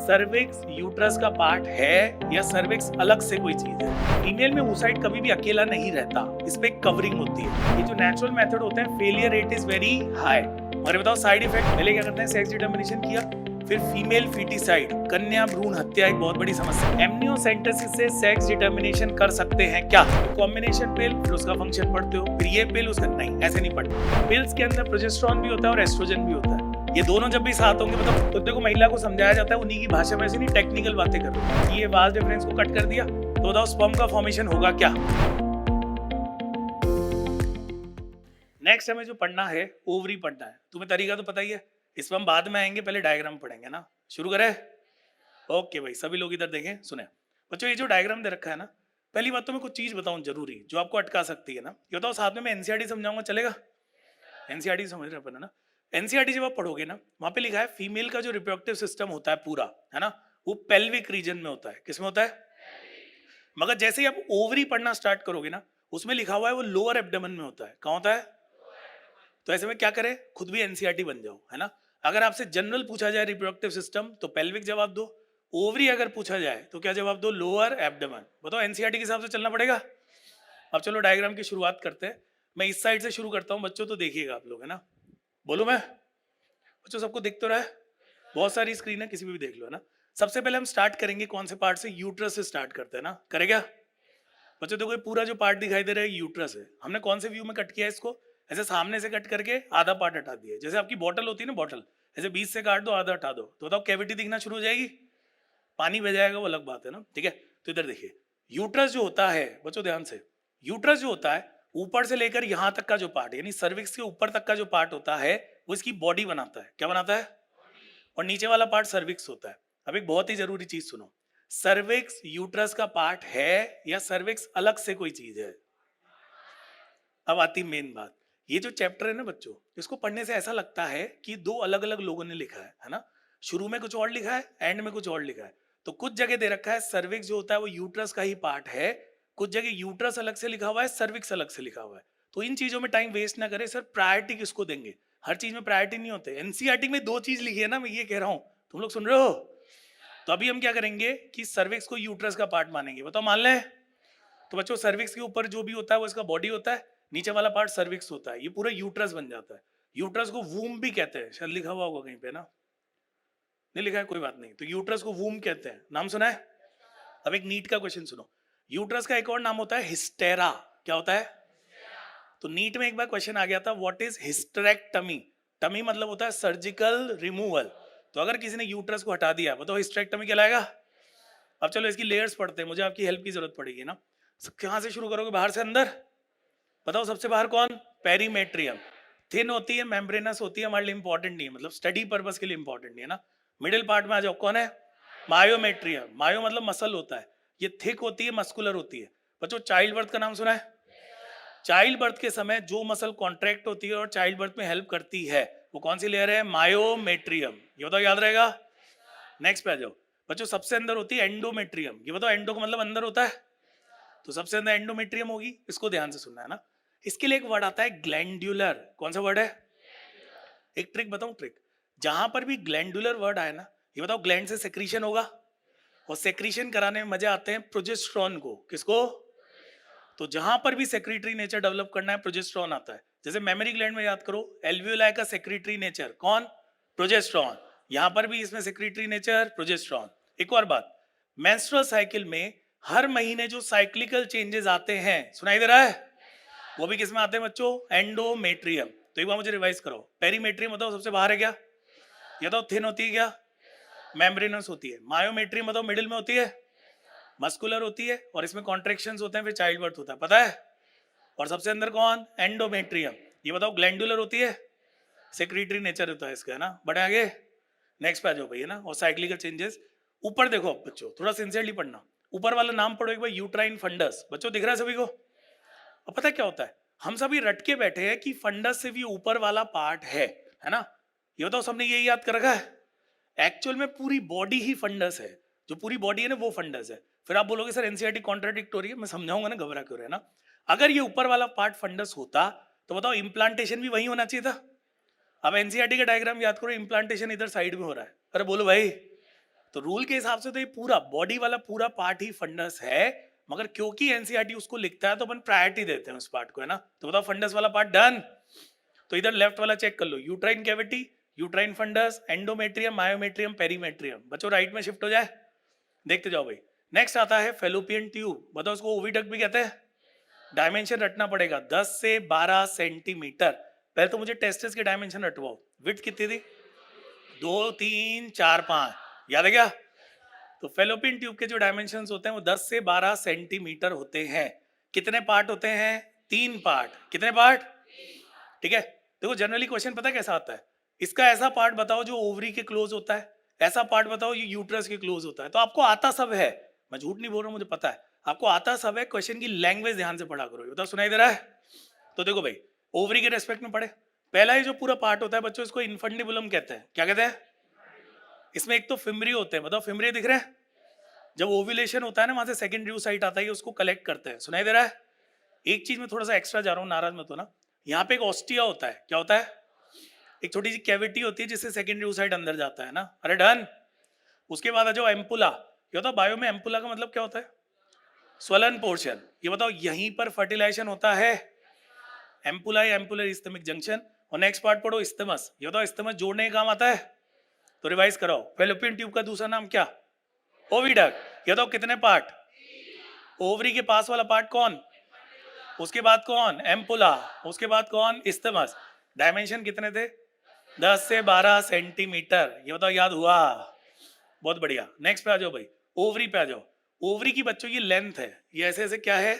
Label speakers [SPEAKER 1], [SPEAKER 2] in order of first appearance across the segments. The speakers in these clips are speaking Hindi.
[SPEAKER 1] सर्विक्स यूट्रस का पार्ट है या सर्विक्स अलग से कोई चीज है। फीमेल में oocyte कभी भी अकेला नहीं रहता, इस पे कवरिंग होती है। ये जो नेचुरल मेथड होते हैं, failure rate is very high. और बताओ साइड इफेक्ट, पहले क्या करते हैं, सेक्स डिटर्मिनेशन किया, फिर फीमेल फीटिसाइड, कन्या भ्रूण हत्या एक बहुत बड़ी समस्या। एमनियोसेंटेसिस से सेक्स डिटर्मिनेशन कर सकते हैं क्या? कॉम्बिनेशन पिल, फिर उसका फंक्शन पढ़ते हो, फिर ये पिल उसका नहीं, ऐसे नहीं पढ़ते। पिल्स के अंदर प्रोजेस्टेरॉन भी होता है और एस्ट्रोजन भी होता है। ये दोनों जब भी साथ होंगे, मतलब खुद को महिला को समझाया जाता है उन्हीं की भाषा में, से नहीं टेक्निकल बातें कर रहे हो। ये वास्ट डिफरेंस को कट कर दिया तो बताओ स्पर्म का फॉर्मेशन होगा क्या? नेक्स्ट हमें जो पढ़ना है, ओवरी पढ़ना है। तुम्हें तरीका तो पता ही है, इस पर हम बाद में आएंगे, पहले डायग्राम पढ़ेंगे ना। शुरू करें? ओके भाई, सभी लोग इधर देखें, सुने बच्चों। ये जो डायग्राम दे रखा है ना, पहली बात तो मैं कुछ चीज बताऊं जरूरी, जो आपको अटका सकती है ना। ये बताओ, साथ में मैं एनसीईआरटी समझाऊंगा, चलेगा? एनसीईआरटी समझ रहे अपन ना। एनसीईआरटी जब आप पढ़ोगे ना, वहां पे लिखा है फीमेल का जो रिप्रोडक्टिव सिस्टम होता है पूरा, है ना, वो पेल्विक रीजन में होता है। किस में होता है? मगर जैसे ही आप ओवरी पढ़ना स्टार्ट करोगे ना, उसमें लिखा हुआ है वो लोअर एब्डोमेन में होता है। कहाँ होता है? तो ऐसे में क्या करें, खुद भी एनसीईआरटी बन जाओ, है ना। अगर आपसे जनरल पूछा जाए रिप्रोडक्टिव सिस्टम, तो पेल्विक जवाब दो। ओवरी अगर पूछा जाए तो क्या जवाब दो? Lower abdomen. बताओ, एनसीईआरटी के हिसाब से चलना पड़ेगा। अब चलो डायग्राम की शुरुआत करते हैं। मैं इस साइड से शुरू करता हूँ बच्चों, तो देखिएगा आप लोग, है ना। बोलो मैं बच्चों, सबको दिख तो रहा है? बहुत सारी स्क्रीन है, किसी भी देख लो, है ना। सबसे पहले हम स्टार्ट करेंगे कौन से पार्ट से? यूट्रस से स्टार्ट करते हैं ना। करेगा बच्चों? देखो ये पूरा जो पार्ट दिखाई दे रहा है यूट्रस है। हमने कौन से व्यू में कट किया है इसको? ऐसे सामने से कट करके आधा पार्ट हटा दिया। जैसे आपकी बॉटल होती है ना, बॉटल ऐसे बीच से काट दो, आधा हटा दो, तो बताओ कैविटी दिखना शुरू हो जाएगी। पानी बह जाएगा, वो अलग बात है ना, ठीक है। तो इधर देखिए, यूट्रस जो होता है बच्चों, ध्यान से, यूट्रस जो होता है, ऊपर से लेकर यहाँ तक का जो पार्ट, यानी सर्विक्स के ऊपर तक का जो पार्ट होता है, वो इसकी बॉडी बनाता है। क्या बनाता है? और नीचे वाला पार्ट सर्विक्स होता है। अब एक बहुत ही जरूरी चीज सुनो, सर्विक्स यूट्रस का पार्ट है या सर्विक्स अलग से कोई चीज है? अब आती मेन बात। ये जो चैप्टर है ना बच्चों, इसको पढ़ने से ऐसा लगता है कि दो अलग अलग लोगों ने लिखा है ना। शुरू में कुछ और लिखा है, एंड में कुछ और लिखा है। तो कुछ जगह दे रखा है सर्विक्स जो होता है वो यूट्रस का ही पार्ट है, कुछ जगह यूट्रस अलग से लिखा हुआ है, सर्विक्स अलग से लिखा हुआ है। तो इन चीजों में टाइम वेस्ट ना करें। सर प्रायोरिटी किसको देंगे? हर चीज में प्रायोरिटी नहीं होते। एनसीईआरटी में दो चीज लिखी है ना, मैं ये कह रहा हूं, तुम लोग सुन रहे हो? तो अभी हम क्या करेंगे कि सर्विक्स को यूट्रस का पार्ट मानेंगे। बताओ मान लें? तो बच्चों सर्विक्स के ऊपर जो भी होता है वो इसका बॉडी होता है, नीचे वाला पार्ट सर्विक्स होता है, ये पूरा यूट्रस बन जाता है। यूट्रस को वूम भी कहते हैं, शायद लिखा हुआ होगा कहीं पे ना, नहीं लिखा है, कोई बात नहीं। तो यूट्रस को वूम कहते हैं, नाम सुना है? अब एक नीट का क्वेश्चन सुनो, यूट्रस का एक और नाम होता है हिस्टेरा। क्या होता है? तो नीट में एक बार क्वेश्चन आ गया था, व्हाट इज हिस्टेरेक्टमी? टमी मतलब होता है सर्जिकल रिमूवल। तो अगर किसी ने यूट्रस को हटा दिया, बताओ हिस्टेरेक्टमी कहलाएगा। अब चलो इसकी लेयर्स पढ़ते हैं, मुझे आपकी हेल्प की जरूरत पड़ेगी ना। कहाँ से शुरू करोगे, बाहर से अंदर? बताओ सबसे बाहर कौन? पेरीमेट्रियम। थिन होती है, मेम्ब्रेनस होती है, हमारे लिए इंपॉर्टेंट नहीं है, मतलब स्टडी पर्पस के लिए इंपॉर्टेंट नहीं है ना। मिडिल पार्ट में आ जाओ, कौन है? मायोमेट्रियम। मायो मतलब मसल होता है, ये थिक होती है, मस्कुलर होती है। बच्चों चाइल्ड बर्थ का नाम सुना है? चाइल्ड बर्थ के समय जो मसल कॉन्ट्रैक्ट होती है और चाइल्ड बर्थ में हेल्प करती है, वो कौन सी लेयर है? मायोमेट्रियम। ये बताओ, याद रहेगा। नेक्स्ट पे आ जाओ बच्चों, सबसे अंदर होती है एंडोमेट्रियम। ये बताओ, एंडो का मतलब अंदर होता है, तो सबसे अंदर एंडोमेट्रियम होगी। इसको ध्यान से सुनना है ना। इसके लिए एक वर्ड आता है ग्लैंड्यूलर। कौन सा वर्ड है? एक ट्रिक बताऊं, ट्रिक, जहां पर भी ग्लैंडुलर वर्ड आए ना, ये बताओ ग्लैंड से सेक्रीशन होगा, और सेक्रीशन कराने में मजे आते हैं प्रोजेस्टेरॉन को। किसको? तो जहां पर भी सेक्रेटरी नेचर डेवलप करना है, प्रोजेस्टेरॉन आता है। जैसे मेमोरी ग्लैंड में याद करो, एल्वियोलाई का सेक्रेटरी नेचर कौन? प्रोजेस्टेरॉन। यहां पर भी इसमें सेक्रेटरी नेचर प्रोजेस्टेरॉन। एक और बात, मेंस्ट्रुअल साइकिल में हर महीने जो साइक्लिकल चेंजेस आते हैं, सुनाई दे रहा है, वो भी किसमें आते हैं बच्चों? एंडोमेट्रियम। तो एक बार मुझे रिवाइज करो, पेरीमेट्रियम बताओ सबसे बाहर है क्या? ये तो थिन होती है क्या? मेम्ब्रेनस होती है। मायोमेट्रियम बताओ मिडिल में होती है, मस्कुलर होती है, और इसमें कॉन्ट्रेक्शंस होते हैं, फिर चाइल्ड बर्थ होता है, पता है। और सबसे अंदर कौन? एंडोमेट्रियम। ये बताओ ग्लैंडुलर होती है, सेक्रेटरी नेचर होता है इसका, है ना। बड़े आगे नेक्स्ट पे आ जाओ भाई, है ना। और साइक्लिकल चेंजेस ऊपर देखो बच्चों, थोड़ा सिंसियरली पढ़ना। ऊपर वाला नाम पढ़ो एक बार, यूट्राइन फंडस। बच्चों दिख रहा है सभी को? अब पता है क्या होता है, हम सभी रट के बैठे हैं कि फंडस से भी ऊपर वाला पार्ट है ना। ये बताओ सबने यही याद कर रखा है? एक्चुअल में पूरी बॉडी ही फंडस है, जो पूरी बॉडी है ना वो फंडस है। फिर आप बोलोगे सर एनसीईआरटी कॉन्ट्राडिक्ट हो रही है, मैं समझाऊंगा ना, घबरा क्यों रहे ना। अगर ये ऊपर वाला पार्ट फंडस होता, तो बताओ इम्प्लांटेशन भी वही होना चाहिए था। अब एनसीईआरटी का डायग्राम याद करो, इम्प्लांटेशन इधर साइड में हो रहा है, अरे बोलो भाई। तो रूल के हिसाब से तो ये पूरा बॉडी वाला पूरा पार्ट ही फंडस है, मगर क्योंकि एनसीईआरटी उसको लिखता है तो अपन प्रायोरिटी देते हैं उस पार्ट को, है ना। तो बताओ फंडस वाला पार्ट डन। तो इधर लेफ्ट वाला चेक कर लो, uterine cavity, uterine fundus, endometrium, myometrium, perimetrium. बच्चों राइट में शिफ्ट हो जाए, देखते जाओ भाई। नेक्स्ट आता है फेलोपियन ट्यूब, बताओ उसको ओविडक्ट भी कहते हैं। डायमेंशन रटना पड़ेगा 10 से 12 सेंटीमीटर। पहले तो मुझे टेस्टिस के डायमेंशन रटवाओ, विड्थ कितनी थी, 2 3 4 5, याद है क्या। तो फेलोपियन ट्यूब के जो डायमेंशंस होते हैं वो 10 से 12 सेंटीमीटर होते हैं। कितने पार्ट होते हैं, 3 पार्ट। कितने पार्ट, ठीक है। देखो जनरली क्वेश्चन पता है कैसा आता है, इसका ऐसा पार्ट बताओ जो ओवरी के क्लोज होता है, ऐसा पार्ट बताओ ये यूट्रस के क्लोज होता है। तो आपको आता सब है, मैं झूठ नहीं बोल रहा हूँ, मुझे पता है आपको आता सब है। क्वेश्चन की लैंग्वेज ध्यान से पढ़ा करो। बताओ सुनाई दे रहा है। तो देखो भाई ओवरी के रेस्पेक्ट में पढ़े, पहला ही जो पूरा पार्ट होता है बच्चों इसको इन्फंडिबुलम कहते हैं। क्या कहते हैं, इसमें एक तो फिमरी होते हैं, बताओ फिमरी दिख रहे हैं। जब ओव्यूलेशन होता है ना वहां से सेकेंडरी oocyte आता है, उसको कलेक्ट करते हैं। सुनाई दे रहा है। एक चीज में थोड़ा सा एक्स्ट्रा जा रहा हूँ, नाराज मत होना। यहाँ पे एक ऑस्टिया होता है, क्या होता है, एक छोटी सी कैविटी होती है जिससे सेकेंडरी oocyte अंदर जाता है ना। अरे डन। उसके बाद आ जाओ एम्पुला। ये होता है बायो में, एम्पुला का मतलब क्या होता है, स्वलन पोर्शन। ये बताओ यहीं पर फर्टिलाइजेशन होता है, एम्पुला या एम्पुलर इस्थमिक जंक्शन। और नेक्स्ट पार्ट पढ़ो इस्थमस। ये बताओ इस्थमस जोड़ने का काम आता है, तो रिवाइज कराओ। फेलोपियन ट्यूब का दूसरा नाम क्या, ओविडक्ट। ये बताओ कितने पार्ट, ओवरी के पास वाला पार्ट कौन, उसके बाद कौन, एम्पुला, उसके बाद कौन, इस्थमस। डायमेंशन कितने थे, 10 से 12 सेंटीमीटर। ये बताओ याद हुआ, बहुत बढ़िया। नेक्स्ट पे आ जाओ भाई, ओवरी पे आ जाओ। ओवरी की बच्चों की लेंथ है, ये ऐसे ऐसे क्या है,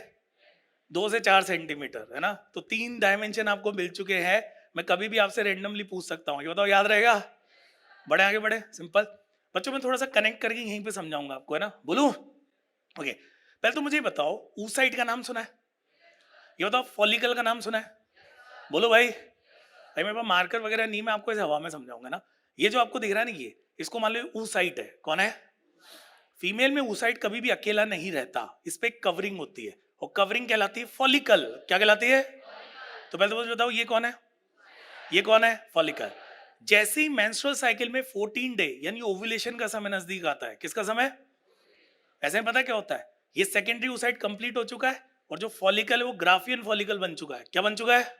[SPEAKER 1] 2 से 4 सेंटीमीटर, है ना। तो 3 डायमेंशन आपको मिल चुके हैं। मैं कभी भी आपसे रेंडमली पूछ सकता हूँ, ये बताओ याद रहेगा। बड़े आगे बढ़े, सिंपल। बच्चों मैं थोड़ा सा कनेक्ट करके यहीं पे समझाऊंगा आपको, है ना। बोलूं, ओके। पहले तो मुझे बताओ oocyte का नाम सुना है, ये बताओ फॉलिकल का नाम सुना है, बोलो भाई। भाई मेरे पास मार्कर वगैरह नहीं, मैं आपको ऐसे हवा में समझाऊंगा ना। ये जो आपको दिख रहा है ना, ये इसको मान लो oocyte है, कौन है, फीमेल में oocyte कभी भी अकेला नहीं रहता, इस पे कवरिंग होती है, और कवरिंग कहलाती है फॉलिकल। क्या कहलाती है, तो पहले तो मुझे बताओ ये कौन है, ये कौन है, फॉलिकल। जैसे ही मेंस्ट्रुअल साइकिल में 14 डे यानी ओव्यूलेशन का समय नजदीक आता है, किसका समय, ऐसे में पता क्या होता है, ये सेकेंडरी oocyte कंप्लीट हो चुका है, और जो फॉलिकल है वो ग्राफियन फॉलिकल बन चुका है। क्या बन चुका है,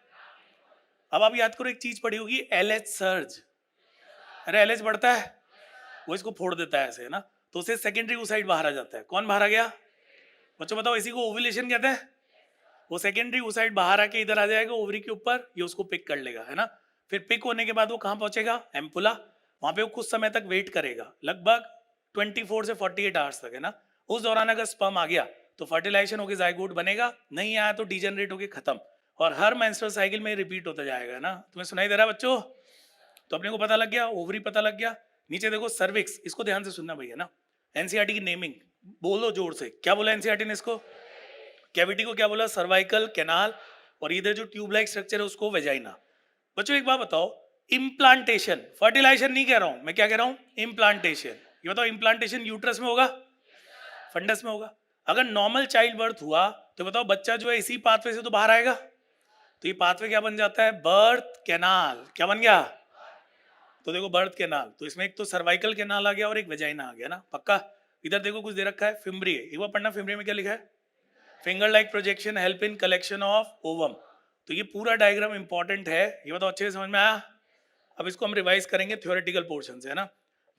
[SPEAKER 1] अब आप याद करो एक चीज पड़ी होगी, एलएच सर्ज। अरे एलएच बढ़ता है, वो इसको फोड़ देता है ऐसे, है ना। तो उससे सेकेंडरी oocyte बाहर आ जाता है। कौन बाहर आ गया, बच्चों बताओ, इसी को ओव्यूलेशन कहते हैं। वो सेकेंडरी oocyte बाहर आके इधर आ जाएगा ओवरी के ऊपर, ये उसको पिक कर लेगा, है ना। फिर पिक होने के बाद वो कहाँ पहुंचेगा, एम्पुला। वहां पे वो कुछ समय तक वेट करेगा, लगभग 24 से 48 आवर्स तक, है ना। उस दौरान अगर स्पर्म आ गया तो फर्टिलाइजेशन होकर जाइगोट बनेगा, नहीं आया तो डिजेनरेट होकर खत्म। और हर मेंस्ट्रुअल साइकिल में रिपीट होता जाएगा ना। तुम्हें सुनाई दे रहा है बच्चों, तो अपने को पता लग गया, ओवरी पता लग गया। नीचे देखो सर्विक्स, इसको ध्यान से सुनना भैया ना। एनसीईआरटी की नेमिंग बोलो जोर से, क्या बोला एनसीईआरटी ने इसको, कैविटी को क्या बोला, सर्वाइकल कैनाल, और इधर जो ट्यूब लाइक स्ट्रक्चर है उसको वेजाइना। बच्चों एक बात बताओ, इम्प्लांटेशन, फर्टिलाइजेशन नहीं कह रहा हूं मैं, क्या कह रहा हूं, इम्प्लांटेशन। ये बताओ इम्प्लांटेशन यूट्रस में होगा, फंडस में होगा। अगर नॉर्मल चाइल्ड बर्थ हुआ तो बताओ बच्चा जो है इसी पाथवे से तो बाहर आएगा, तो ये पाथवे क्या बन जाता है, बर्थ कैनाल। क्या बन गया, तो देखो बर्थ कैनाल, तो इसमें एक तो सर्वाइकल कैनाल आ गया और एक वेजाइना आ गया ना, पक्का। इधर देखो कुछ दे रखा है, फिमरी है, एक बार पढ़ना फिमरी में क्या लिखा है, finger like projection help in collection of ovum. तो ये पूरा डायग्राम इंपॉर्टेंट है, ये बताओ अच्छे से समझ में आया। अब इसको हम रिवाइज करेंगे थ्योरेटिकल पोर्शन से, है ना।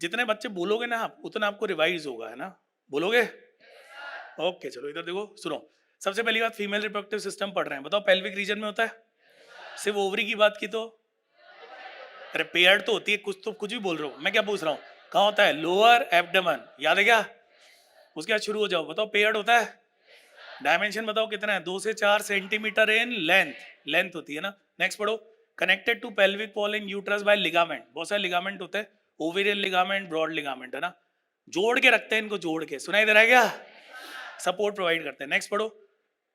[SPEAKER 1] जितने बच्चे बोलोगे ना आप, उतना आपको रिवाइज होगा, है ना, बोलोगे। ओके चलो इधर देखो सुनो। सबसे पहली बात, फीमेल रिप्रोडक्टिव सिस्टम पढ़ रहे हैं, बताओ पेल्विक रीजन में होता है, सिर्फ ओवरी की बात की तो, अरे पेयर तो होती है, कुछ तो कुछ भी बोल रहा हूँ मैं, क्या पूछ रहा हूँ, कहाँ होता है, लोअर एब्डोमेन, याद है क्या। उसके बाद शुरू हो जाओ, बताओ पेयर्ड होता है, डायमेंशन बताओ कितना है, 2 से 4 सेंटीमीटर इन लेंथ, लेंथ होती है ना। नेक्स्ट पढ़ो, connected to pelvic wall in uterus by ligament, बहुत सारे लिगामेंट होते हैं, ओवेरियन लिगामेंट, ब्रॉड लिगामेंट, है ना। जोड़ के रखते हैं इनको, जोड़ के, सुनाई दे रहा है क्या, सपोर्ट प्रोवाइड करते हैं। नेक्स्ट पढ़ो,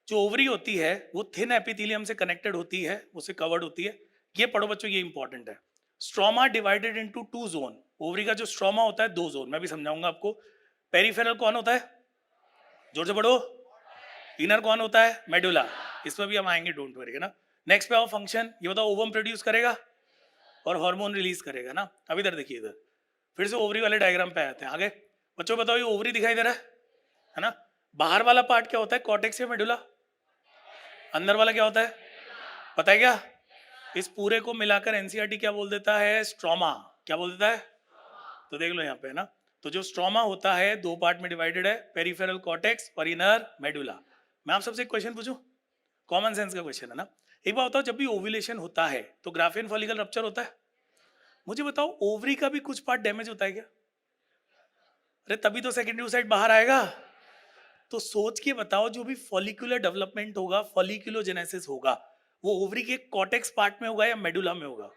[SPEAKER 1] जो ओवरी होती है वो थिन एपिथेलियम से कनेक्टेड होती है, उससे कवर्ड होती है। ये पढ़ो बच्चों, ये इंपॉर्टेंट है। Stroma divided into 2 zone, ovary का जो स्ट्रोमा होता है 2 जोन, मैं भी समझाऊंगा आपको। पेरिफेरल कौन होता है, जोर से पढ़ो, इनर कौन होता है, मेडुला, इसमें भी हम आएंगे, डोंट वरी, है ना। नेक्स्ट पे आओ, फंक्शन, ये बताओ ओवम प्रोड्यूस करेगा और हार्मोन रिलीज करेगा ना। अब इधर देखिए, इधर फिर से ओवरी वाले डायग्राम पे आते हैं आगे। बच्चों बताओ ये ओवरी दिखाई दे रहा है ना? बाहर वाला पार्ट क्या होता है, कॉर्टेक्स या मेडुला? अंदर वाला क्या होता है, पता है क्या? इस पूरे को मिलाकर एनसीईआरटी क्या बोल देता है, स्ट्रोमा। क्या बोल देता है? तो देख लो यहाँ पे है ना, तो जो स्ट्रोमा होता है दो पार्ट में डिवाइडेड है, पेरिफेरल कॉर्टेक्स और इनर मेडुला। मैं आप सबसे एक क्वेश्चन पूछूं, कॉमन सेंस का क्वेश्चन है ना। एक बात बताओ, जब भी ओव्यूलेशन होता है तो ग्राफियन फॉलिकल रप्चर होता है। मुझे बताओ ओवरी का भी कुछ पार्ट डैमेज होता है क्या? अरे तभी तो सेकेंडरी साइड बाहर आएगा। तो सोच के बताओ, जो भी फॉलिकुलर डेवलपमेंट होगा, फॉलिकुलोजेनेसिस होगा, वो ओवरी के कॉर्टेक्स पार्ट में होगा या मेडुला में होगा?